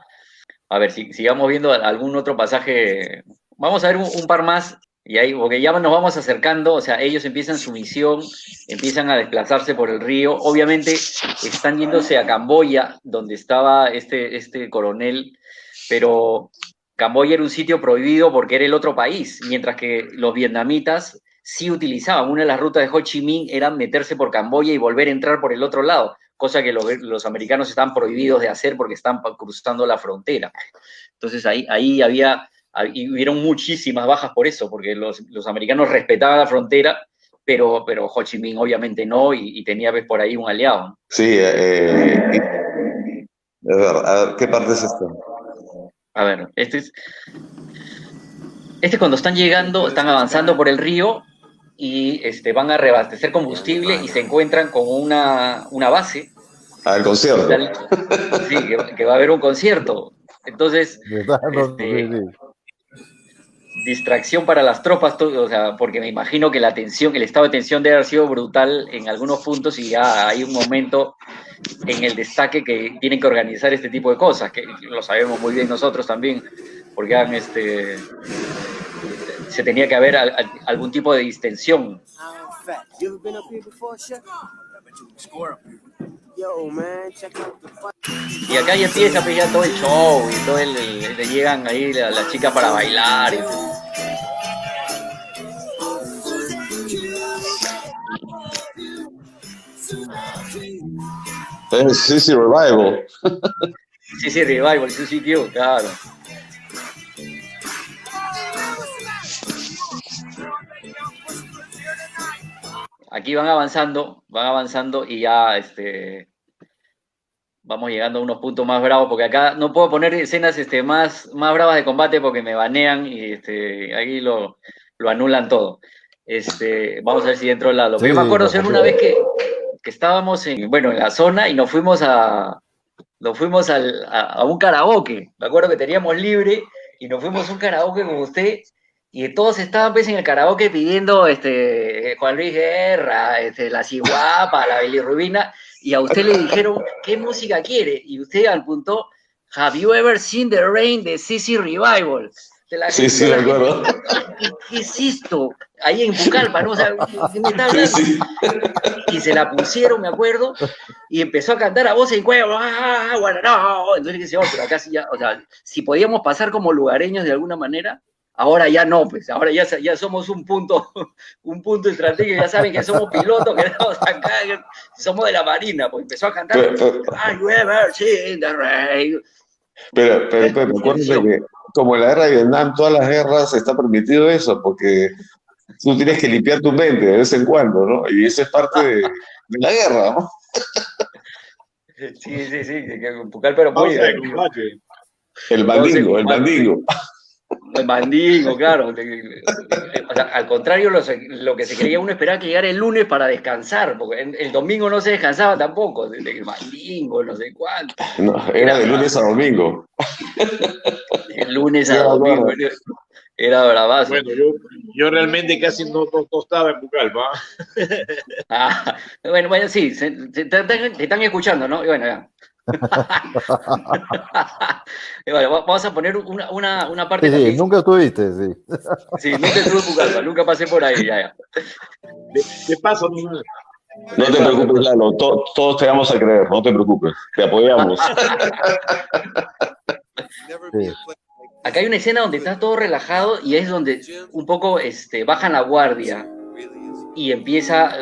A ver, si sigamos viendo algún otro pasaje. Vamos a ver un par más, y ahí, porque ya nos vamos acercando, o sea, ellos empiezan su misión, empiezan a desplazarse por el río. Obviamente están yéndose a Camboya, donde estaba este coronel, pero Camboya era un sitio prohibido porque era el otro país, mientras que los vietnamitas sí utilizaban. Una de las rutas de Ho Chi Minh era meterse por Camboya y volver a entrar por el otro lado, cosa que los americanos están prohibidos de hacer porque están cruzando la frontera. Entonces ahí hubieron muchísimas bajas por eso, porque los americanos respetaban la frontera, pero Ho Chi Minh obviamente no, y tenía por ahí un aliado. Sí, a ver, ¿qué parte es esta? A ver, este cuando están llegando, están avanzando por el río y van a reabastecer combustible y se encuentran con una base. Ah, el concierto. Sí, que va a haber un concierto. Entonces, distracción para las tropas, o sea, porque me imagino que la tensión, el estado de tensión debe haber sido brutal en algunos puntos y ya hay un momento en el destaque que tienen que organizar este tipo de cosas, que lo sabemos muy bien nosotros también, porque se tenía que haber algún tipo de distensión. Y acá ya empieza pues, ya todo el show y todo le llegan ahí las chicas para bailar. Sí, sí, Revival. Sí, sí, Revival, sí, tío, claro. Aquí van avanzando y ya vamos llegando a unos puntos más bravos, porque acá no puedo poner escenas más bravas de combate porque me banean y ahí lo anulan todo. Vamos a ver si dentro del lado. Sí, Pero yo me acuerdo ser una vez que estábamos en la zona y nos fuimos a un karaoke. Me acuerdo que teníamos libre y nos fuimos a un karaoke con usted y todos estaban pues en el karaoke pidiendo Juan Luis Guerra, La Ciguapa, la Bilirrubina, y a usted le dijeron ¿qué música quiere? Y usted apuntó Have you ever seen the rain de CC Revival? Sí, sí, de acuerdo. ¿Qué es esto? Ahí en Pucallpa, ¿no? O sea, ¿qué me está hablando? Sí, sí. Y se la pusieron, me acuerdo, y empezó a cantar a voz en cuello, bueno, no. Entonces dije, pero acá sí ya, o sea, si podíamos pasar como lugareños de alguna manera, ahora ya no, pues, ahora ya somos un punto estratégico, ya saben que somos pilotos, que estamos acá, somos de la Marina, pues empezó a cantar, Have you ever seen the rain? Pero acuérdate que como en la guerra de Vietnam, todas las guerras está permitido eso, porque tú tienes que limpiar tu mente de vez en cuando, ¿no? Y eso es parte de la guerra, ¿no? Sí, que Pucallpa pero muy... El mandingo. El mandingo, claro. O sea, al contrario, lo que se creía uno esperaba que llegara el lunes para descansar, porque el domingo no se descansaba tampoco, el mandingo, no sé cuánto. No, era de lunes a domingo. El lunes a domingo. Era bravazo. Bueno, yo realmente casi no estaba en Pucallpa. Bueno, sí, te están escuchando, ¿no? Y bueno, ya. Bueno, vamos a poner una parte. Sí, sí, nunca estuviste, sí. Sí, nunca estuve en Pucallpa, nunca pasé por ahí, ya. ¿Qué pasa? No te preocupes, Lalo, todos te vamos a creer, no te preocupes, te apoyamos. Sí. Acá hay una escena donde está todo relajado y es donde un poco bajan la guardia y empieza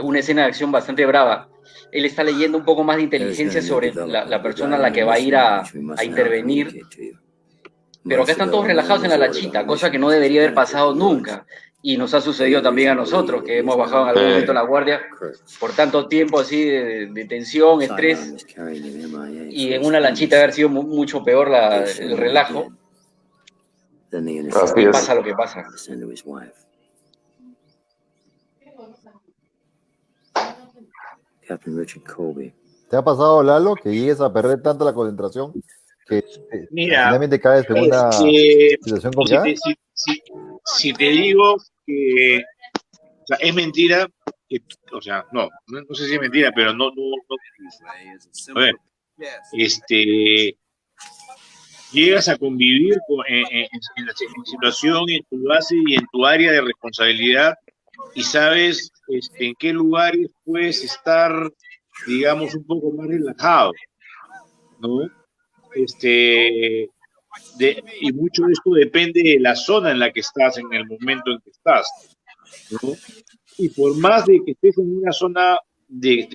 una escena de acción bastante brava. Él está leyendo un poco más de inteligencia sobre la persona a la que va a ir a intervenir, pero acá están todos relajados en la lanchita, cosa que no debería haber pasado nunca. Y nos ha sucedido también a nosotros, que hemos bajado en algún momento la guardia por tanto tiempo así de tensión, estrés, y en una lanchita haber sido mucho peor el relajo. Y pasa lo que pasa. ¿Te ha pasado, Lalo, que llegues a perder tanto la concentración que Mira, finalmente caes en una situación si complicada. si te digo que, o sea, es mentira, que, o sea, no sé si es mentira, pero a ver, llegas a convivir en situación, en tu base y en tu área de responsabilidad y sabes en qué lugares puedes estar, digamos, un poco más relajado, ¿no? Y mucho de esto depende de la zona en la que estás, en el momento en que estás, ¿no? Y por más de que estés en una zona de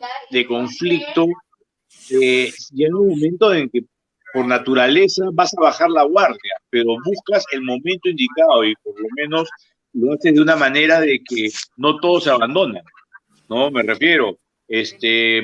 conflicto, llega un momento en que por naturaleza vas a bajar la guardia, pero buscas el momento indicado y por lo menos lo haces de una manera de que no todos se abandonan, ¿no? Me refiero,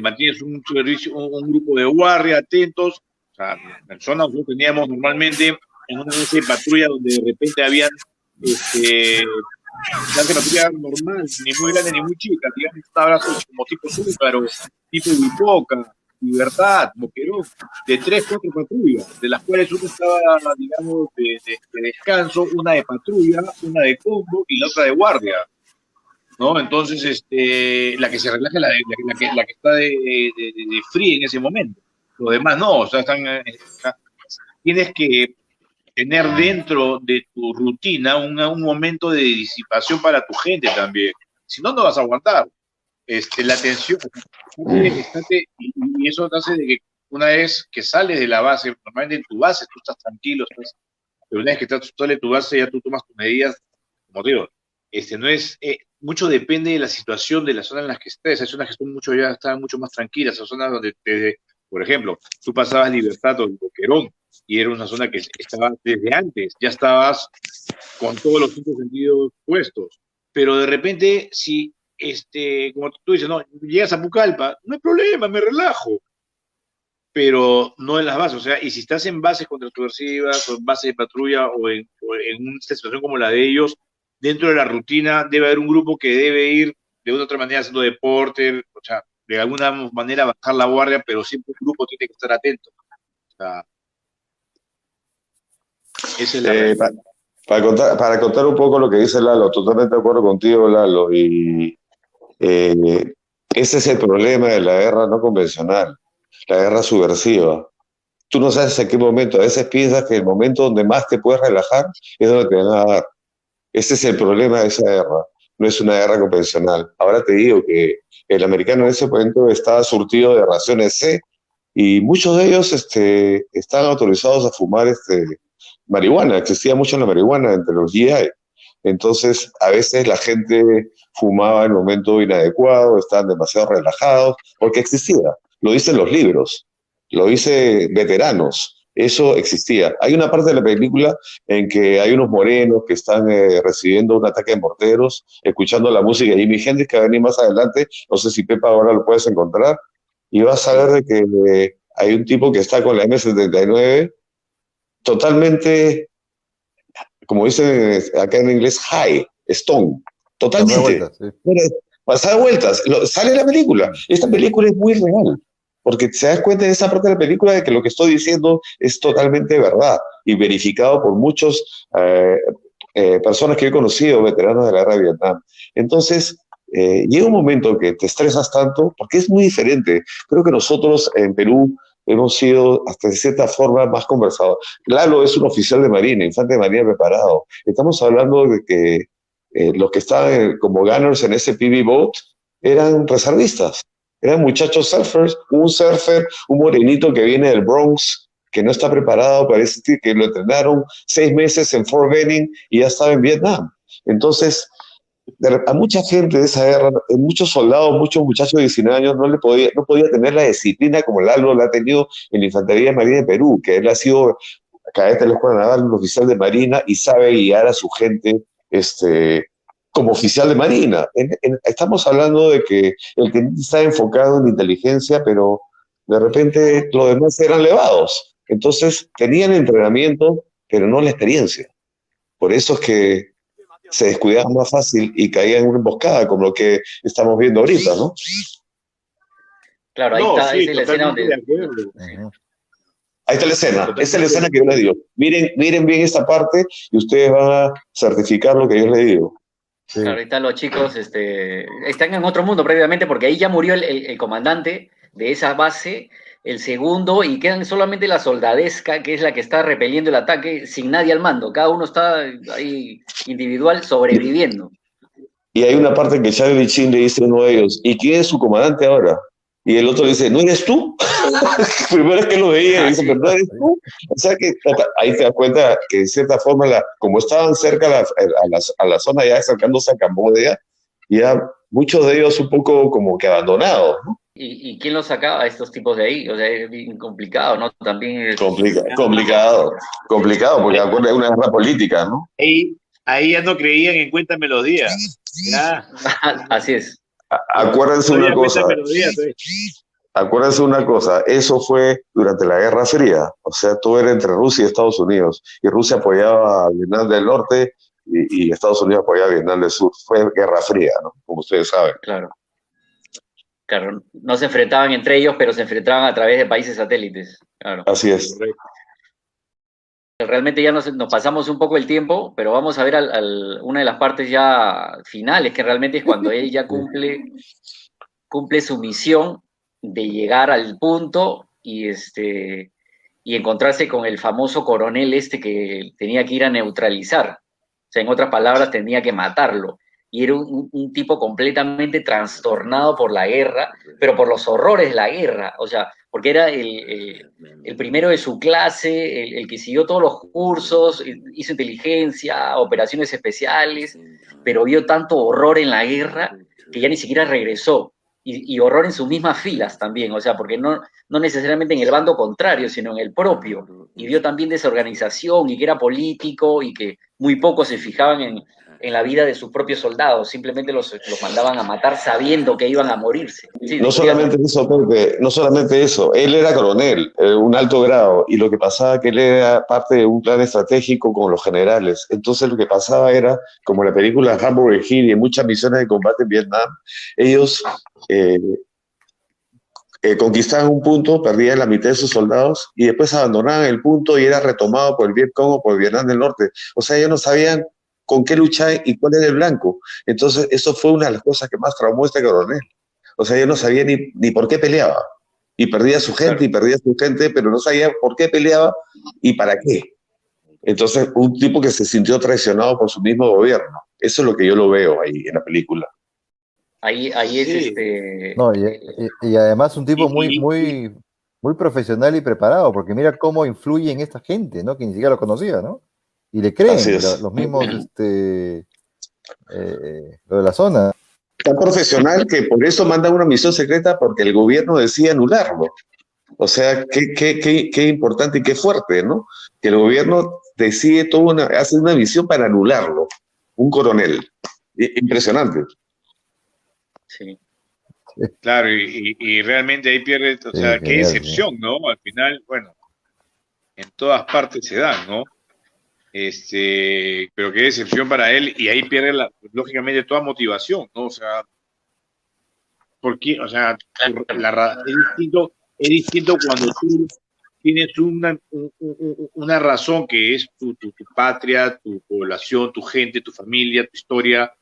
mantienes un servicio, un grupo de guardia atentos, o sea, personas nosotros teníamos normalmente en una base de patrulla donde de repente habían, base de patrulla normal, ni muy grande ni muy chica, digamos, un abrazo como tipo Zúcaro, tipo Bipoca, Libertad, Boquerón, de 3, 4 patrullas, de las cuales una estaba, digamos, de descanso, una de patrulla, una de combo y la otra de guardia, ¿no? Entonces, la que se relaja es la que está de free en ese momento. Los demás no, o sea, tienes que tener dentro de tu rutina un momento de disipación para tu gente también. Si no, no vas a aguantar. La tensión, y eso te hace de que una vez que sales de la base, normalmente en tu base tú estás tranquilo, pero una vez que estás sale de tu base ya tú tomas tus medidas, como te digo, no es, mucho depende de la situación, de la zona en la que estés. Hay zonas que están mucho más tranquilas, hay zonas donde, por ejemplo, tú pasabas Libertad o Boquerón, y era una zona que estaba desde antes, ya estabas con todos los 5 sentidos puestos, pero de repente, si, como tú dices, no, llegas a Pucallpa, no hay problema, me relajo, pero no en las bases, o sea, y si estás en bases contrasubversivas o en bases de patrulla o en una situación como la de ellos, dentro de la rutina debe haber un grupo que debe ir de una u otra manera haciendo deporte, o sea, de alguna manera bajar la guardia, pero siempre un grupo tiene que estar atento. O sea, esa es la realidad. Para contar un poco lo que dice Lalo, totalmente de acuerdo contigo, Lalo, y ese es el problema de la guerra no convencional, la guerra subversiva. Tú no sabes en qué momento, a veces piensas que el momento donde más te puedes relajar es donde te van a dar. Ese es el problema de esa guerra, no es una guerra convencional. Ahora te digo que el americano en ese momento estaba surtido de raciones C y muchos de ellos están autorizados a fumar marihuana, existía mucho la marihuana entre los GI. Entonces, a veces la gente fumaba en el momento inadecuado, estaban demasiado relajados, porque existía. Lo dicen los libros, lo dicen veteranos. Eso existía. Hay una parte de la película en que hay unos morenos que están recibiendo un ataque de morteros, escuchando la música de Jimi Hendrix, que va a venir más adelante. No sé si Pepa ahora lo puedes encontrar. Y vas a ver de que hay un tipo que está con la M79 totalmente, como dicen acá en inglés, high, stone, totalmente. Pasar vueltas, sale la película. Esta película es muy real, porque te das cuenta en esa parte de la película de que lo que estoy diciendo es totalmente verdad y verificado por muchos personas que he conocido, veteranos de la guerra de Vietnam. Entonces, llega un momento que te estresas tanto, porque es muy diferente. Creo que nosotros en Perú hemos sido, hasta de cierta forma, más conversados. Lalo es un oficial de Marina, infante de Marina preparado. Estamos hablando de que los que estaban como gunners en ese PB Boat eran reservistas, eran muchachos surfers, un surfer, un morenito que viene del Bronx, que no está preparado, parece que lo entrenaron 6 meses en Fort Benning y ya estaba en Vietnam. Entonces, a mucha gente de esa guerra, muchos soldados, muchos muchachos de 19 años no podía tener la disciplina como Lalo la ha tenido en la Infantería de Marina de Perú, que él ha sido cadete de la Escuela Naval, un oficial de Marina y sabe guiar a su gente como oficial de Marina. Estamos hablando de que el que está enfocado en inteligencia, pero de repente los demás eran levados. Entonces tenían entrenamiento, pero no la experiencia. Por eso es que se descuidaban más fácil y caían en una emboscada, como lo que estamos viendo ahorita, ¿no? Claro, ahí está, esa es la escena donde... Ahí está la escena. Esa es la escena que yo les digo. Miren bien esta parte y ustedes van a certificar lo que yo les digo. Sí. Claro, ahí están los chicos, están en otro mundo previamente, porque ahí ya murió el comandante de esa base, el segundo, y quedan solamente la soldadesca, que es la que está repeliendo el ataque sin nadie al mando. Cada uno está ahí individual sobreviviendo. Y hay una parte que Charlie Sheen le dice a uno de ellos, ¿y quién es su comandante ahora? Y el otro le dice, ¿no eres tú? Primero es que lo veía, y dice, ¿pero no eres tú? O sea que ahí te das cuenta que de cierta forma, como estaban cerca a la zona ya acercándose a Camboya, ya muchos de ellos un poco como que abandonados, ¿no? ¿Y quién los sacaba a estos tipos de ahí? O sea, es bien complicado, ¿no? También es... Complicado, porque acuérdate, es una guerra política, ¿no? Ahí ya no creían en Cuenta Melodías. Ya. Así es. Acuérdense una cosa. Acuérdense una cosa, eso fue durante la Guerra Fría, o sea, todo era entre Rusia y Estados Unidos, y Rusia apoyaba a Vietnam del Norte y Estados Unidos apoyaba a Vietnam del Sur. Fue Guerra Fría, ¿no? Como ustedes saben. Claro. Claro, no se enfrentaban entre ellos, pero se enfrentaban a través de países satélites. Claro. Así es. Realmente ya nos pasamos un poco el tiempo, pero vamos a ver una de las partes ya finales, que realmente es cuando él ya cumple su misión de llegar al punto y encontrarse con el famoso coronel que tenía que ir a neutralizar. O sea, en otras palabras, tenía que matarlo. Y era un tipo completamente trastornado por la guerra, pero por los horrores de la guerra. O sea, porque era el primero de su clase, el que siguió todos los cursos, hizo inteligencia, operaciones especiales, pero vio tanto horror en la guerra que ya ni siquiera regresó. Y horror en sus mismas filas también, o sea, porque no necesariamente en el bando contrario, sino en el propio. Y vio también desorganización y que era político y que muy pocos se fijaban en la vida de sus propios soldados, simplemente los mandaban a matar sabiendo que iban a morirse. Sí, no solamente eso, Pepe, no solamente eso, él era coronel, un alto grado, y lo que pasaba que él era parte de un plan estratégico con los generales. Entonces lo que pasaba era, como en la película Hamburger Hill y en muchas misiones de combate en Vietnam, ellos conquistaban un punto, perdían la mitad de sus soldados y después abandonaban el punto y era retomado por el Vietcong o por el Vietnam del Norte. O sea, ellos no sabían con qué luchar y cuál era el blanco. Entonces, eso fue una de las cosas que más traumó a este coronel. O sea, yo no sabía ni por qué peleaba. Y perdía a su gente, pero no sabía por qué peleaba y para qué. Entonces, un tipo que se sintió traicionado por su mismo gobierno. Eso es lo que yo lo veo ahí en la película. Ahí es Sí. No, y además un tipo muy profesional y preparado, porque mira cómo influye en esta gente, ¿no? Que ni siquiera lo conocía, ¿no? Y le creen los mismos, lo de la zona. Tan profesional que por eso mandan una misión secreta porque el gobierno decide anularlo. O sea, qué importante y qué fuerte, ¿no? Que el gobierno decide hace una misión para anularlo. Un coronel. Impresionante. Sí. Claro, y realmente ahí pierde, o sea, Sí, qué excepción, ¿no? Al final, bueno, en todas partes se dan, ¿no? Pero qué excepción para él, y ahí pierde lógicamente toda motivación, ¿no? O sea, porque, o sea, es distinto cuando tú tienes una razón que es tu patria, tu población, tu gente, tu familia, tu historia,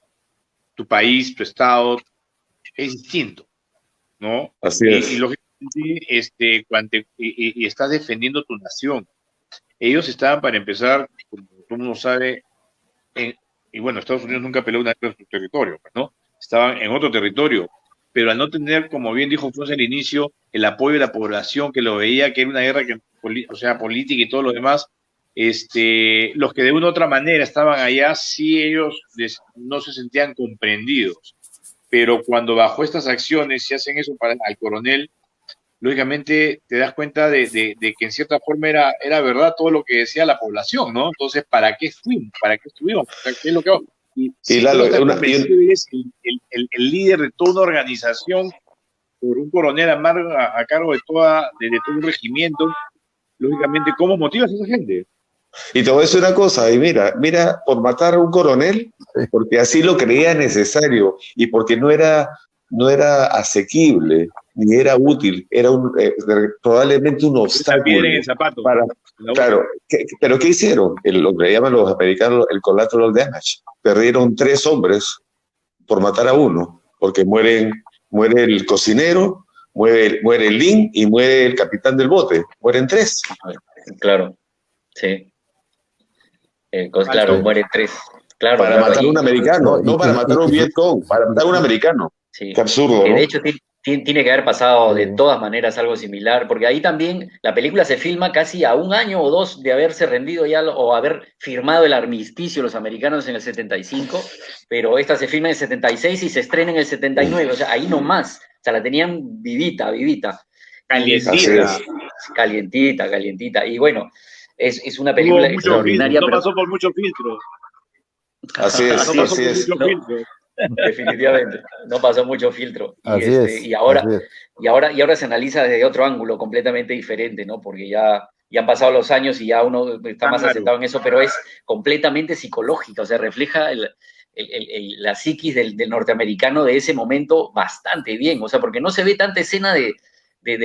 tu país, tu estado, es distinto, ¿no? Así es. Y lógicamente, y estás defendiendo tu nación. Ellos estaban, para empezar, como todo el mundo sabe, y bueno, Estados Unidos nunca peleó una guerra en su territorio, ¿no? Estaban en otro territorio, pero al no tener, como bien dijo Fonse al inicio, el apoyo de la población que lo veía, que era una guerra política y todo lo demás, los que de una u otra manera estaban allá, sí ellos no se sentían comprendidos. Pero cuando bajo estas acciones se hacen eso al coronel, lógicamente te das cuenta de que en cierta forma era verdad todo lo que decía la población, ¿no? Entonces, ¿para qué fuimos? ¿Para qué estuvimos? ¿Qué es lo que vamos? Y si Lalo, tú no estás convencido, eres el líder de toda una organización, por un coronel a cargo de todo un regimiento, lógicamente, ¿cómo motivas a esa gente? Y te voy a decir una cosa, y mira, por matar a un coronel, porque así lo creía necesario, y porque no era no era asequible, ni era útil, era probablemente un obstáculo. En el zapato. Claro, pero ¿qué hicieron? Lo que llaman los americanos el collateral damage. Perdieron 3 hombres por matar a uno, porque muere el cocinero, muere el Lin y muere el capitán del bote. Mueren 3. Claro, sí. Claro, mueren 3. Claro, para matar a un americano, no para matar a un Vietcong, para matar a un americano. Sí. Qué absurdo, que ¿no? de hecho tiene que haber pasado de todas maneras algo similar, porque ahí también la película se filma casi a 1 año o 2 de haberse rendido ya o haber firmado el armisticio los americanos en el 75, pero esta se filma en el 76 y se estrena en el 79, o sea, ahí nomás, o sea, la tenían vivita. Calientita. Y bueno, es una película extraordinaria. No pasó por muchos filtros. Así es. Definitivamente, no pasó mucho filtro. Y ahora se analiza desde otro ángulo completamente diferente, ¿no? Porque ya han pasado los años y ya uno está más asentado en eso, pero es completamente psicológica, o sea, refleja la psiquis del norteamericano de ese momento bastante bien, o sea, porque no se ve tanta escena de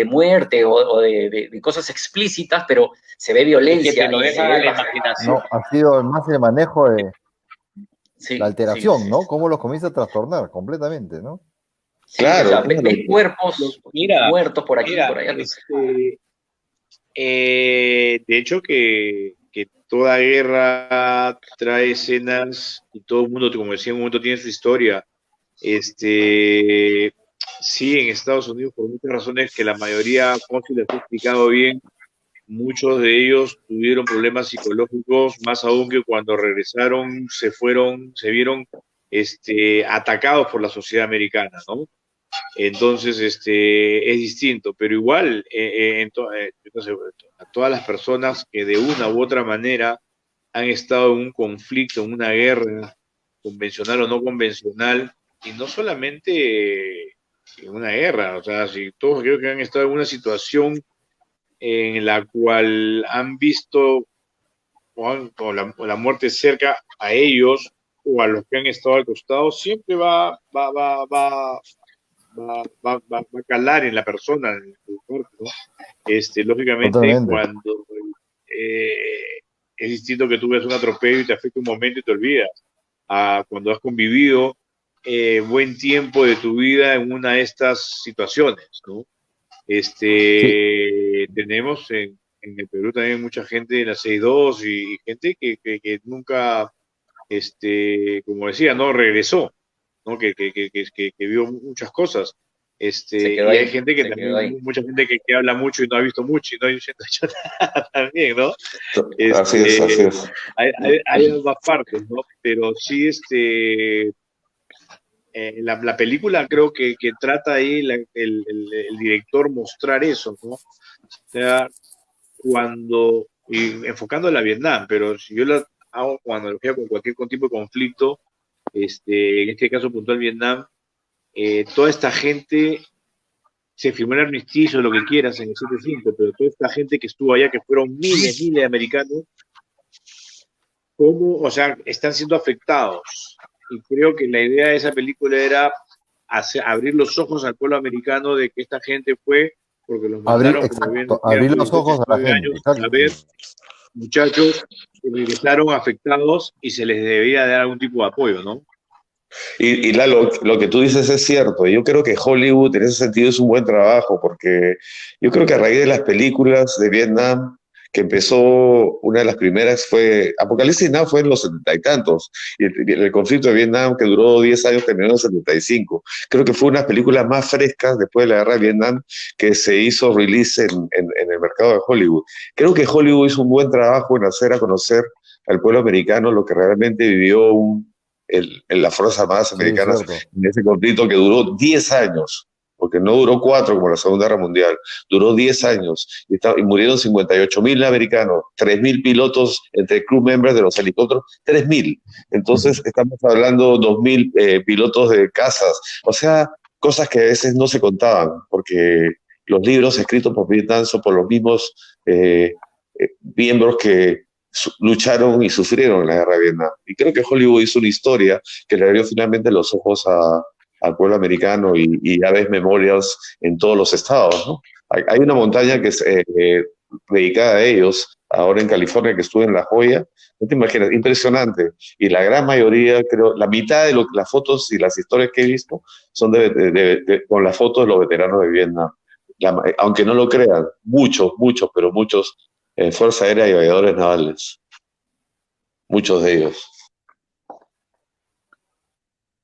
muerte o de cosas explícitas, pero se ve violencia. Que te lo deja la imaginación. No, ha sido más el manejo de la alteración, sí. ¿no? Cómo los comienza a trastornar completamente, ¿no? Sí, claro. O sea, ves cuerpos muertos por aquí y por allá. De hecho, que toda guerra trae escenas y todo el mundo, como decía, en un momento tiene su historia. Sí, en Estados Unidos, por muchas razones que la mayoría, como si les he explicado bien, muchos de ellos tuvieron problemas psicológicos, más aún que cuando regresaron se vieron atacados por la sociedad americana, ¿no? Entonces, es distinto, pero igual, a todas las personas que de una u otra manera han estado en un conflicto, en una guerra, convencional o no convencional, y no solamente en una guerra, o sea, si todos creo que han estado en una situación en la cual han visto o la muerte cerca a ellos o a los que han estado al costado, siempre va a calar en la persona, en el cuerpo, ¿no? Lógicamente, Totalmente. cuando es distinto que tú veas un atropello y te afecta un momento y te olvidas, cuando has convivido buen tiempo de tu vida en una de estas situaciones, ¿no? Tenemos en el Perú también mucha gente en la 6-2 y gente que nunca, como decía, no regresó, ¿no? Que vio muchas cosas. Y hay gente que también, mucha gente que habla mucho y no ha visto mucho y no ha hecho nada también, ¿no? Así es. Hay ambas partes, ¿no? Pero sí, la película creo que trata ahí el director mostrar eso, ¿no? O sea, y enfocando a la Vietnam, pero si yo la hago cuando analogía con cualquier tipo de conflicto, en este caso puntual Vietnam, toda esta gente se firmó el armisticio, lo que quieras, en el 75, pero toda esta gente que estuvo allá, que fueron miles de americanos, ¿cómo, o sea, están siendo afectados? Y creo que la idea de esa película era abrir los ojos al pueblo americano de que esta gente fue porque los mandaron abrir los ojos a la gente. A ver, muchachos que regresaron afectados y se les debía dar algún tipo de apoyo, ¿no? Y Lalo, lo que tú dices es cierto. Yo creo que Hollywood en ese sentido es un buen trabajo, porque yo creo que a raíz de las películas de Vietnam, que empezó, una de las primeras fue, Apocalipsis Now fue en los 70 y tantos, y el conflicto de Vietnam, que duró 10 años, terminó en los 75. Creo que fue una de las películas más frescas después de la guerra de Vietnam que se hizo release en el mercado de Hollywood. Creo que Hollywood hizo un buen trabajo en hacer a conocer al pueblo americano lo que realmente vivió las Fuerzas Armadas Americanas en ese conflicto que duró 10 años. Porque no duró 4 como la Segunda Guerra Mundial, duró 10 años y murieron 58.000 americanos, 3.000 pilotos entre crew members de los helicópteros, 3.000. Entonces estamos hablando 2.000 pilotos de cazas, o sea, cosas que a veces no se contaban, porque los libros escritos por Vietnam son por los mismos miembros que lucharon y sufrieron en la guerra de Vietnam. Y creo que Hollywood hizo una historia que le abrió finalmente los ojos a al pueblo americano y ya ves memorials en todos los estados, ¿no? Hay una montaña que es dedicada a ellos, ahora en California, que estuve en La Joya, no te imaginas, impresionante. Y la gran mayoría, creo, la mitad de las fotos y las historias que he visto son con las fotos de los veteranos de Vietnam. Aunque no lo crean, muchos, pero muchos, Fuerza Aérea y aviadores navales. Muchos de ellos.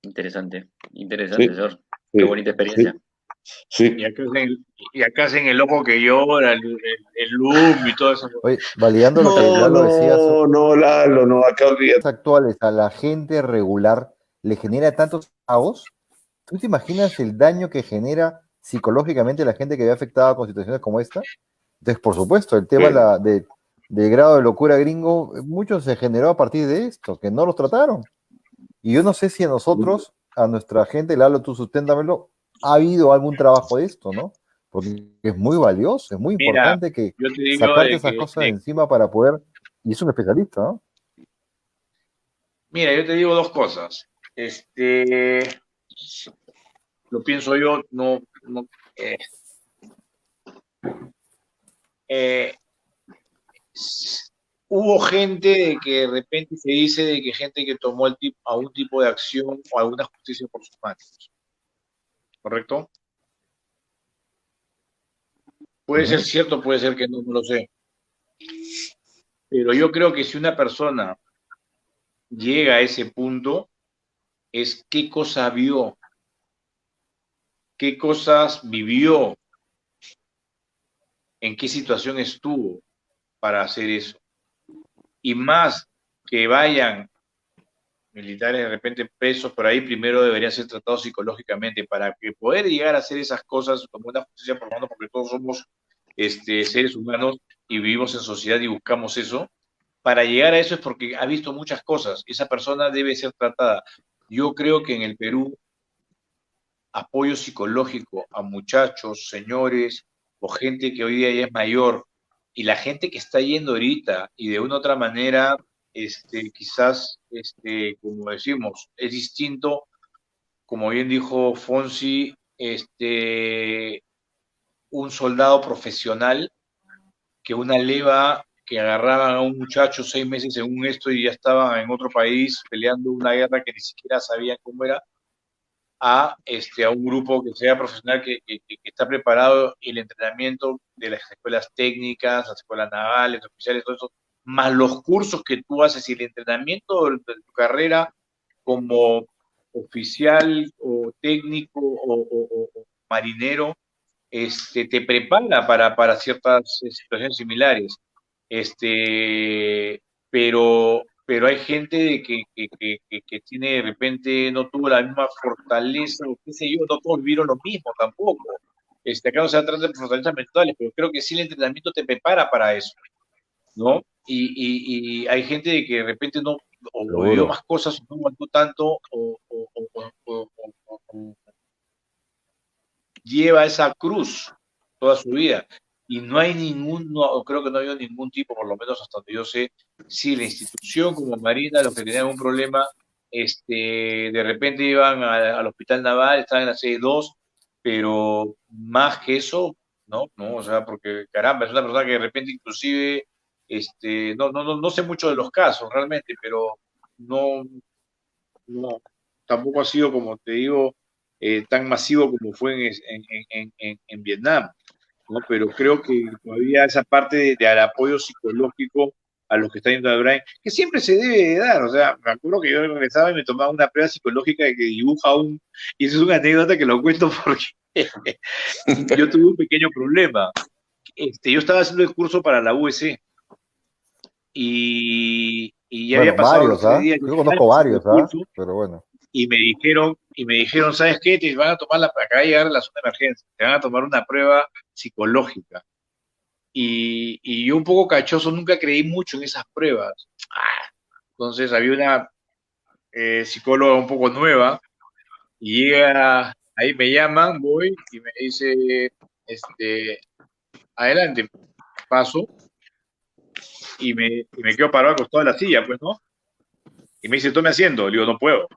Interesante, Sí, Sor. sí, Qué bonita experiencia. sí. Y acá hacen el ojo que llora, el loom y todo eso. Oye, validando lo que No, Lalo decía sobre no, Lalo, no, acá olvídate. los actuales, a la gente regular le genera tantos caos. ¿Tú te imaginas el daño que genera psicológicamente a la gente que ve afectada con situaciones como esta? Entonces, por supuesto, el tema del grado de locura gringo, mucho se generó a partir de esto, que no los trataron. Y yo no sé si a nosotros, a nuestra gente, Lalo, tú susténtamelo, ha habido algún trabajo de esto, ¿no? Porque es muy valioso, es muy Mira, importante que yo te digo sacarte esas cosas de encima para poder, y es un especialista, ¿no? mira, yo te digo dos cosas. Lo pienso yo, eh, hubo gente de que de repente se dice de que gente que tomó algún tipo de acción o alguna justicia por sus manos, ¿correcto? Puede ser cierto, puede ser que no, no lo sé. Pero yo creo que si una persona llega a ese punto, es qué cosa vio, qué cosas vivió, en qué situación estuvo para hacer eso. Y más que vayan militares de repente presos por ahí, primero deberían ser tratados psicológicamente para que poder llegar a hacer esas cosas como una justicia por mano, porque todos somos seres humanos y vivimos en sociedad y buscamos eso. Para llegar a eso es porque ha visto muchas cosas. Esa persona debe ser tratada. Yo creo que en el Perú, apoyo psicológico a muchachos, señores o gente que hoy día ya es mayor y la gente que está yendo ahorita y de una u otra manera, quizás, como decimos, es distinto, como bien dijo Fonsi, un soldado profesional que una leva que agarraban a un muchacho 6 meses en un esto y ya estaban en otro país peleando una guerra que ni siquiera sabían cómo era, a un grupo que sea profesional, que está preparado, y el entrenamiento de las escuelas técnicas, las escuelas navales, oficiales, todo eso, más los cursos que tú haces y el entrenamiento de tu carrera como oficial o técnico o marinero, te prepara para ciertas situaciones similares. Pero hay gente que tiene de repente, no tuvo la misma fortaleza, o qué sé yo, no todos vieron lo mismo tampoco. Acá no se trata de fortalezas mentales, pero creo que sí el entrenamiento te prepara para eso, ¿no? Y hay gente de que de repente no, o vivió Seguro. más cosas, no aguantó tanto, o lleva esa cruz toda su vida. Y no hay creo que no ha habido ningún tipo, por lo menos hasta donde yo sé, si la institución como Marina, los que tenían un problema, de repente iban al hospital naval, estaban en la sede 2, pero más que eso, no, o sea, porque caramba, es una persona que de repente inclusive, no sé mucho de los casos realmente, pero no, tampoco ha sido, como te digo, tan masivo como fue en Vietnam, ¿no? Pero creo que todavía esa parte al apoyo psicológico a los que están yendo al Brian, que siempre se debe de dar. O sea, me acuerdo que yo regresaba y me tomaba una prueba psicológica que dibuja y eso es una anécdota que lo cuento porque yo tuve un pequeño problema. Yo estaba haciendo el curso para la USC y ya había Bueno, pasado los varios, 3 días, Yo conozco haciendo el varios, curso, Pero bueno. y me dijeron, ¿sabes qué? Te van a tomar acá de llegar a la zona de emergencia, te van a tomar una prueba psicológica. Y yo un poco cachoso, nunca creí mucho en esas pruebas. Entonces había una psicóloga un poco nueva, y llega, ahí me llaman, voy, y me dice, adelante, paso, y me quedo parado al costado de la silla, pues, ¿no? Y me dice, tome asiento. Le digo, no puedo.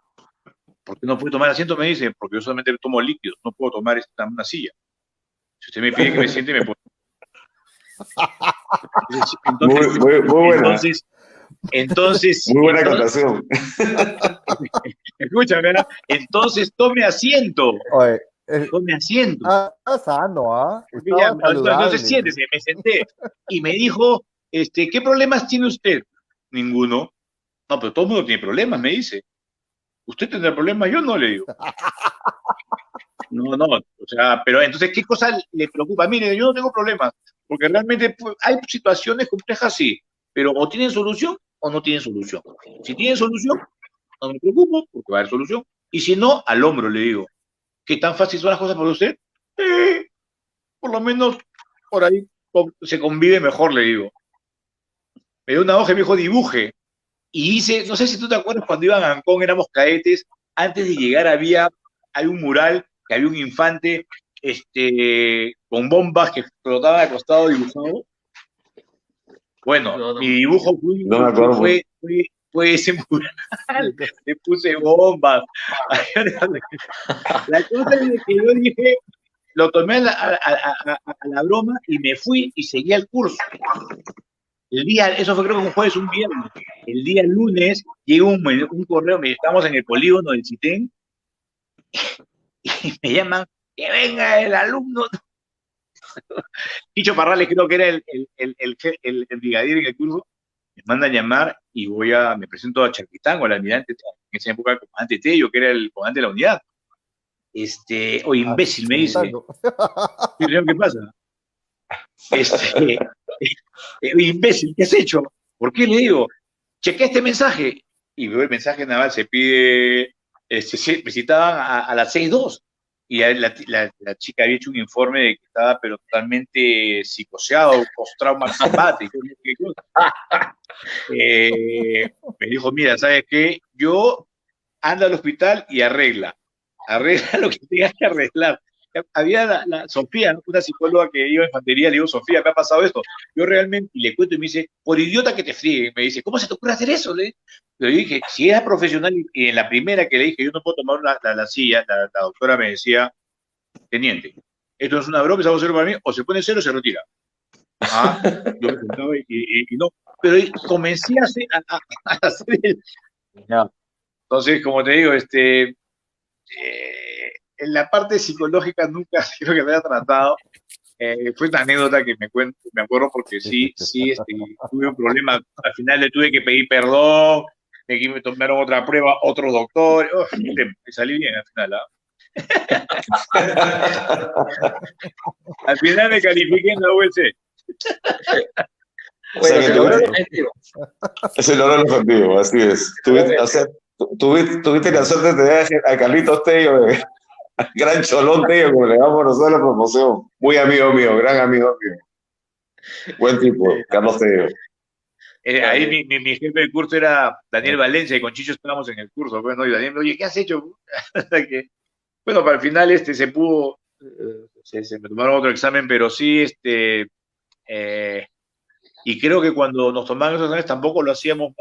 ¿Por qué no puede tomar asiento? Me dice, porque yo solamente tomo líquidos, no puedo tomar una silla. Si usted me pide que me siente, me puedo. Muy buena. Entonces, muy buena acotación. Escúchame, ¿verdad? Entonces tome asiento. Oye, Tome asiento. está sano, ¿ah? Entonces siéntese, me senté. Y me dijo, ¿qué problemas tiene usted? Ninguno. No, pero todo el mundo tiene problemas, me dice. ¿Usted tendrá problemas? Yo no, le digo. No, o sea, pero entonces, ¿qué cosa le preocupa? Mire, yo no tengo problemas, porque realmente hay situaciones complejas, sí, pero o tienen solución o no tienen solución. Si tienen solución, no me preocupo, porque va a haber solución. Y si no, al hombro le digo, ¿qué tan fácil son las cosas para usted? Por lo menos por ahí se convive mejor, le digo. Me dio una hoja y me dijo, dibuje. Y hice, no sé si tú te acuerdas, cuando iban a Ancón, éramos cadetes, antes de llegar hay un mural, que había un infante con bombas que flotaban al costado dibujado. Bueno, mi dibujo fue ese mural. Le puse bombas. La cosa es que yo dije, lo tomé a la broma y me fui y seguí el curso. Eso fue creo que un jueves, un viernes. El día lunes llega un correo, estamos en el polígono del CITEN, y me llaman, que venga el alumno. Chicho Parrales creo que era el brigadier en el curso, me manda a llamar y me presento a Charquitán, o al almirante, en esa época el comandante Tello, que era el comandante de la unidad. O imbécil, me dice. ¿Qué pasa? Imbécil, ¿qué has hecho? ¿Por qué? Le digo, chequea este mensaje. Y veo el mensaje naval, se pide, me citaban a las 6:02. Y la chica había hecho un informe de que estaba pero totalmente psicoseado, post-trauma simpático. Me dijo, mira, ¿sabes qué? Yo anda al hospital y arregla lo que tengas que arreglar. Había Sofía, una psicóloga que iba a infantería, le digo, Sofía, me ha pasado esto. Yo realmente, y le cuento y me dice, por idiota que te frieguen, me dice, ¿cómo se te ocurre hacer eso? Le dije, si era profesional, y en la primera que le dije, yo no puedo tomar la silla, la doctora me decía, teniente, esto es una broma, es algo serio para mí, o se pone cero o se retira. Yo me sentaba y no, pero comencé a hacer Entonces, como te digo, en la parte psicológica nunca creo que me haya tratado. Fue una anécdota que me acuerdo porque sí, tuve un problema. Al final le tuve que pedir perdón, me tomaron otra prueba, otro doctor. Me salí bien al final. Al final me califiqué en la ULC. Bueno, se logró el objetivo. Se logró el objetivo, así es. Tuviste la suerte de tener a Carlitos Tello, gran cholón Tello, como le damos nosotros a la promoción. Muy amigo mío, gran amigo mío. Buen tipo, Carlos Tello. Ahí mi jefe del curso era Daniel Valencia, y con Chicho estábamos en el curso. Bueno, y Daniel, oye, ¿qué has hecho? Bueno, para el final se pudo, se me tomaron otro examen, pero sí, y creo que cuando nos tomaban esos exámenes tampoco lo hacíamos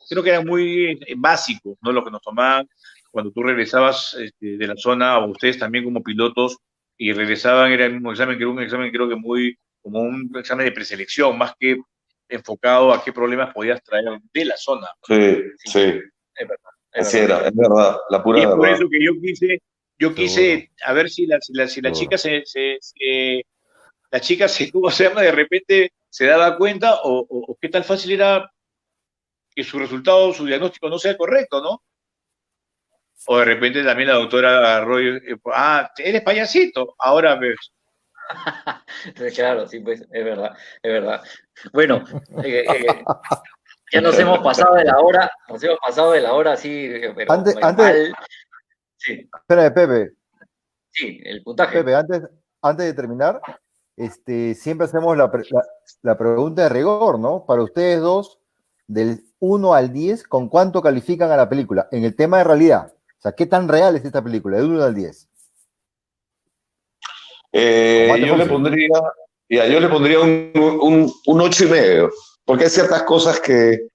creo que eran muy básicos, ¿no? Lo que nos tomaban cuando tú regresabas de la zona, o ustedes también como pilotos, y regresaban, era el mismo examen, que era un examen creo que como un examen de preselección, más que enfocado a qué problemas podías traer de la zona. Sí. Es verdad. Así era, es verdad, la pura y verdad. Por eso que yo quise a ver si la chica la chica ¿cómo se llama? De repente se daba cuenta, o qué tan fácil era que su resultado, su diagnóstico no sea correcto, ¿no? O de repente también la doctora agarró eres payasito, ahora ves. Claro, sí, pues, es verdad. Bueno, ya nos hemos pasado de la hora, sí, pero antes, sí. Espera, Pepe. Sí, el puntaje. Pepe, antes de terminar, siempre hacemos la pregunta de rigor, ¿no? Para ustedes dos, del 1 al 10, ¿con cuánto califican a la película? En el tema de realidad. O sea, ¿qué tan real es esta película? Del 1 al 10. Yo le pondría un 8,5, porque hay ciertas cosas que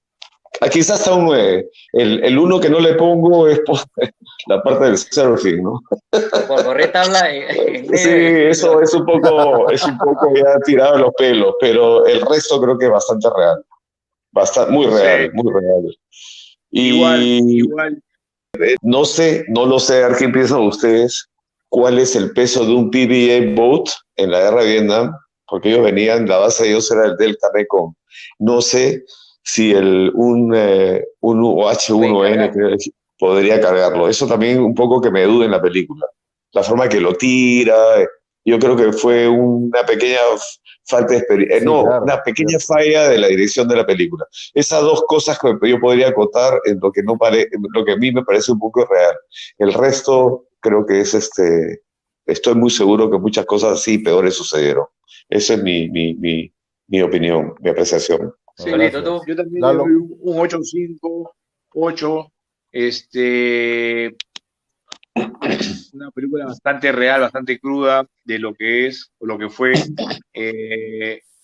quizás hasta un 9. El uno que no le pongo es por la parte del surfing, ¿no? Por correr tabla en Sí, medio. eso es un poco ya tirado de los pelos, pero el resto creo que es bastante real. Muy real, Sí, muy real. igual, Y igual. no lo sé, a ver qué piensan ustedes, cuál es el peso de un PBA boat en la guerra de Vietnam, porque ellos venían, la base de ellos era el Delta Mekong. No sé si un Pueden UH-1N cargar. creo que podría cargarlo. Eso también un poco que me duda en la película. La forma que lo tira, yo creo que fue una pequeña falta de experiencia, Sí, no, claro, una pequeña cierto. falla de la dirección de la película. Esas dos cosas que yo podría acotar en lo que, no lo que a mí me parece un poco irreal. El resto creo que estoy muy seguro que muchas cosas así peores sucedieron. Esa es mi opinión, mi apreciación. No, Sí, Solito gracias. tú. yo también le doy Lalo, un 8.5, 8. Una película bastante real, bastante cruda de lo que es o lo que fue.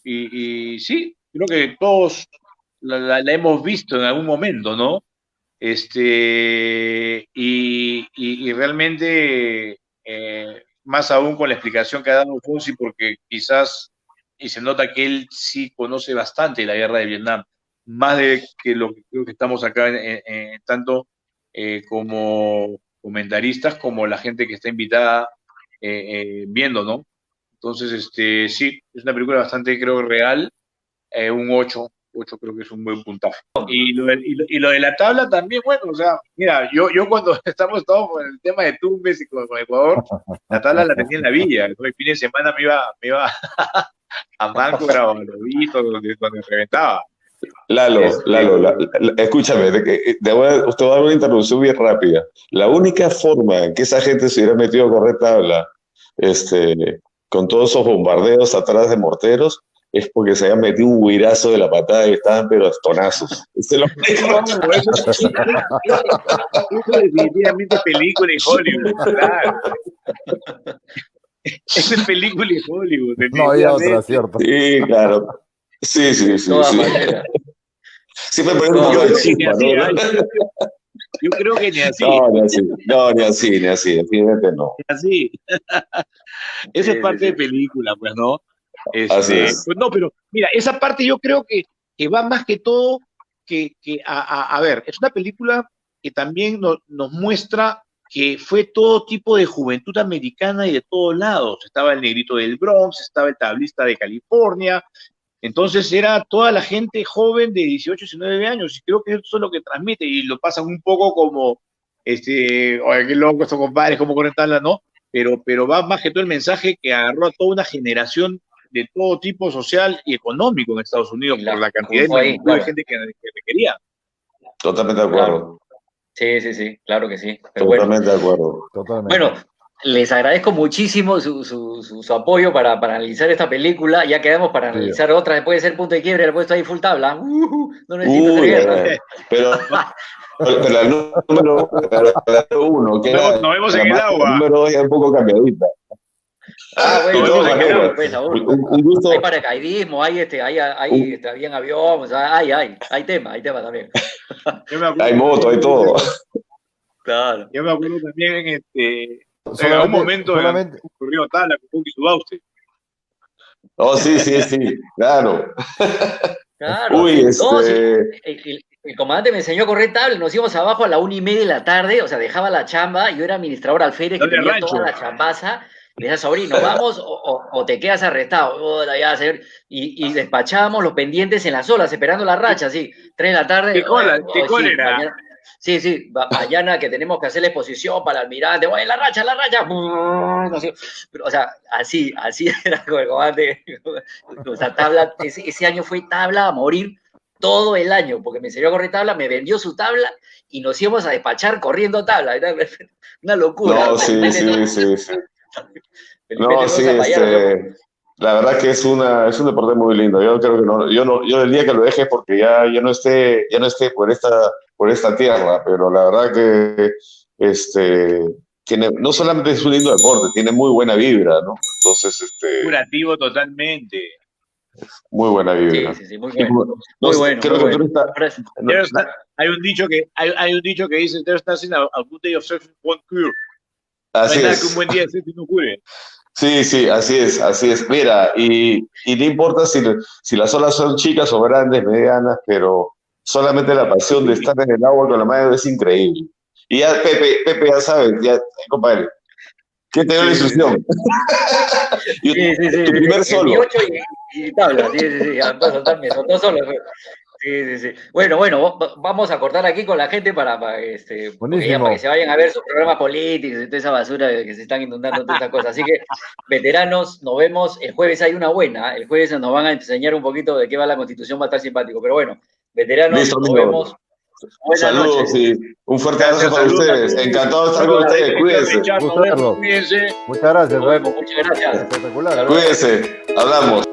Y sí, creo que todos la hemos visto en algún momento, ¿no? Y realmente, más aún con la explicación que ha dado Fonsi, porque quizás, y se nota que él sí conoce bastante la guerra de Vietnam, más de que lo que creo que estamos acá, tanto como comentaristas, como la gente que está invitada viendo, ¿no? Entonces, sí, es una película bastante, creo, real, un 8 creo que es un buen puntaje. Y lo de la tabla también, bueno, o sea, mira, yo cuando estamos todos con el tema de Tumbes y con Ecuador, la tabla la tenía en la villa. ¿No? El fin de semana me iba a Máncora o a Lobito, donde reventaba. Lalo, escúchame, te voy a dar una interrupción bien rápida. La única forma en que esa gente se hubiera metido a correr tabla, con todos esos bombardeos atrás de morteros, es porque se habían metido un huirazo de la patada y estaban pero a estonazos. Esa es la única- No, eso definitivamente es película en Hollywood, claro. Eso es película en Hollywood, no había otra, definitivamente. ¿cierto? Sí, claro. Sí, sí, De sí, todas sí. maneras. Siempre De poner un todas poco Yo de creo que maneras. ni chispa, así, ¿no? ¿eh? Yo creo que ni así, No, ni así, no, ni así, definitivamente no. ni así. Eso es Sí, sí, parte de sí. película, pues, ¿no? Así es. Pues no, pero mira, esa parte yo creo que va más que todo a ver, es una película que también nos muestra que fue todo tipo de juventud americana y de todos lados. Estaba el negrito del Bronx, estaba el tablista de California, entonces era toda la gente joven de 18, 19 años, y creo que eso es lo que transmite, y lo pasan un poco como, oye, qué loco estos compadres, cómo conectarla, ¿no? Pero va más que todo el mensaje que agarró a toda una generación de todo tipo social y económico en Estados Unidos Y por la la cantidad de juntó ahí, magnitud de claro. gente que requería. Totalmente de Claro. acuerdo. Sí, sí, sí, claro que sí. Pero bueno. Totalmente de acuerdo. Totalmente. Bueno, les agradezco muchísimo su apoyo para analizar esta película. Ya quedamos para Sí. analizar otra después de ser punto de quiebre. Le he puesto ahí full tabla. No necesito hacer Uy, guerra. pero la número uno, que era Nos vemos en el la agua. número dos ya un poco cambiadita. De Bueno, Nos eso vemos todas en es el obvio, agua. pues, maneras, Saúl. un Hay gusto, paracaidismo, habían avión, o sea, hay tema también. Yo me hay acuerdo moto, hay todo. Claro. Yo me acuerdo también en algún Solamente, momento solamente, ocurrió tabla con Buki Subauste. Oh, sí, sí, sí, claro. Claro. Uy, No, sí, el comandante me enseñó a correr tabla, nos íbamos abajo a la 1:30 de la tarde, o sea, dejaba la chamba, yo era administrador alférez que ¿Dónde tenía toda rancho? la chambaza, le decía, sobrino, vamos o te quedas arrestado. Puta, ya, señor. Y despachábamos los pendientes en las olas, esperando la racha, así, 3 de la tarde, ¿Qué sí, cólera? mañana, sí, mañana que tenemos que hacer la exposición para el almirante, oye, la racha, no sé, pero, o sea, así era con el comandante, o sea, tabla, ese año fue tabla a morir todo el año, porque me enseñó a correr tabla, me vendió su tabla y nos íbamos a despachar corriendo tabla. Era una locura. No, sí, sí, sí, sí. Felipete No, sí, Rosa Payaro. la verdad que es un deporte muy lindo. Yo creo que yo el día que lo deje porque ya no esté por esta tierra, pero la verdad que no solamente es un lindo deporte, tiene muy buena vibra, ¿no? Entonces, Curativo totalmente. Muy buena vibra. Sí, muy bueno. No, Muy bueno. creo Muy que bueno. tú estás... Hay un dicho que dice, there starts a good day of surfing won't cure. No Así hay nada que un es. buen día de surfing no cure. Sí, así es. Mira, y no importa si las olas son chicas o grandes, medianas, pero solamente la pasión de estar en el agua con la mano es increíble. Y ya, Pepe, ya sabes, ya, compadre, ¿qué te dio la instrucción? Tu primer solo. 18 y tabla, sí, a saltarme, soltó solo. Sí. Bueno, vamos a cortar aquí con la gente para que se vayan a ver sus programas políticos y toda esa basura de que se están inundando todas estas cosas. Así que, veteranos, nos vemos. El jueves hay una buena. El jueves nos van a enseñar un poquito de qué va la Constitución, va a estar simpático. Pero bueno, veteranos, listo, nos vemos. Buenas saludos noches. y un fuerte abrazo para ustedes. Encantado de estar con ustedes. Cuídense. Muchas gracias. Nos vemos, muchas gracias. Espectacular. Cuídense. Hablamos.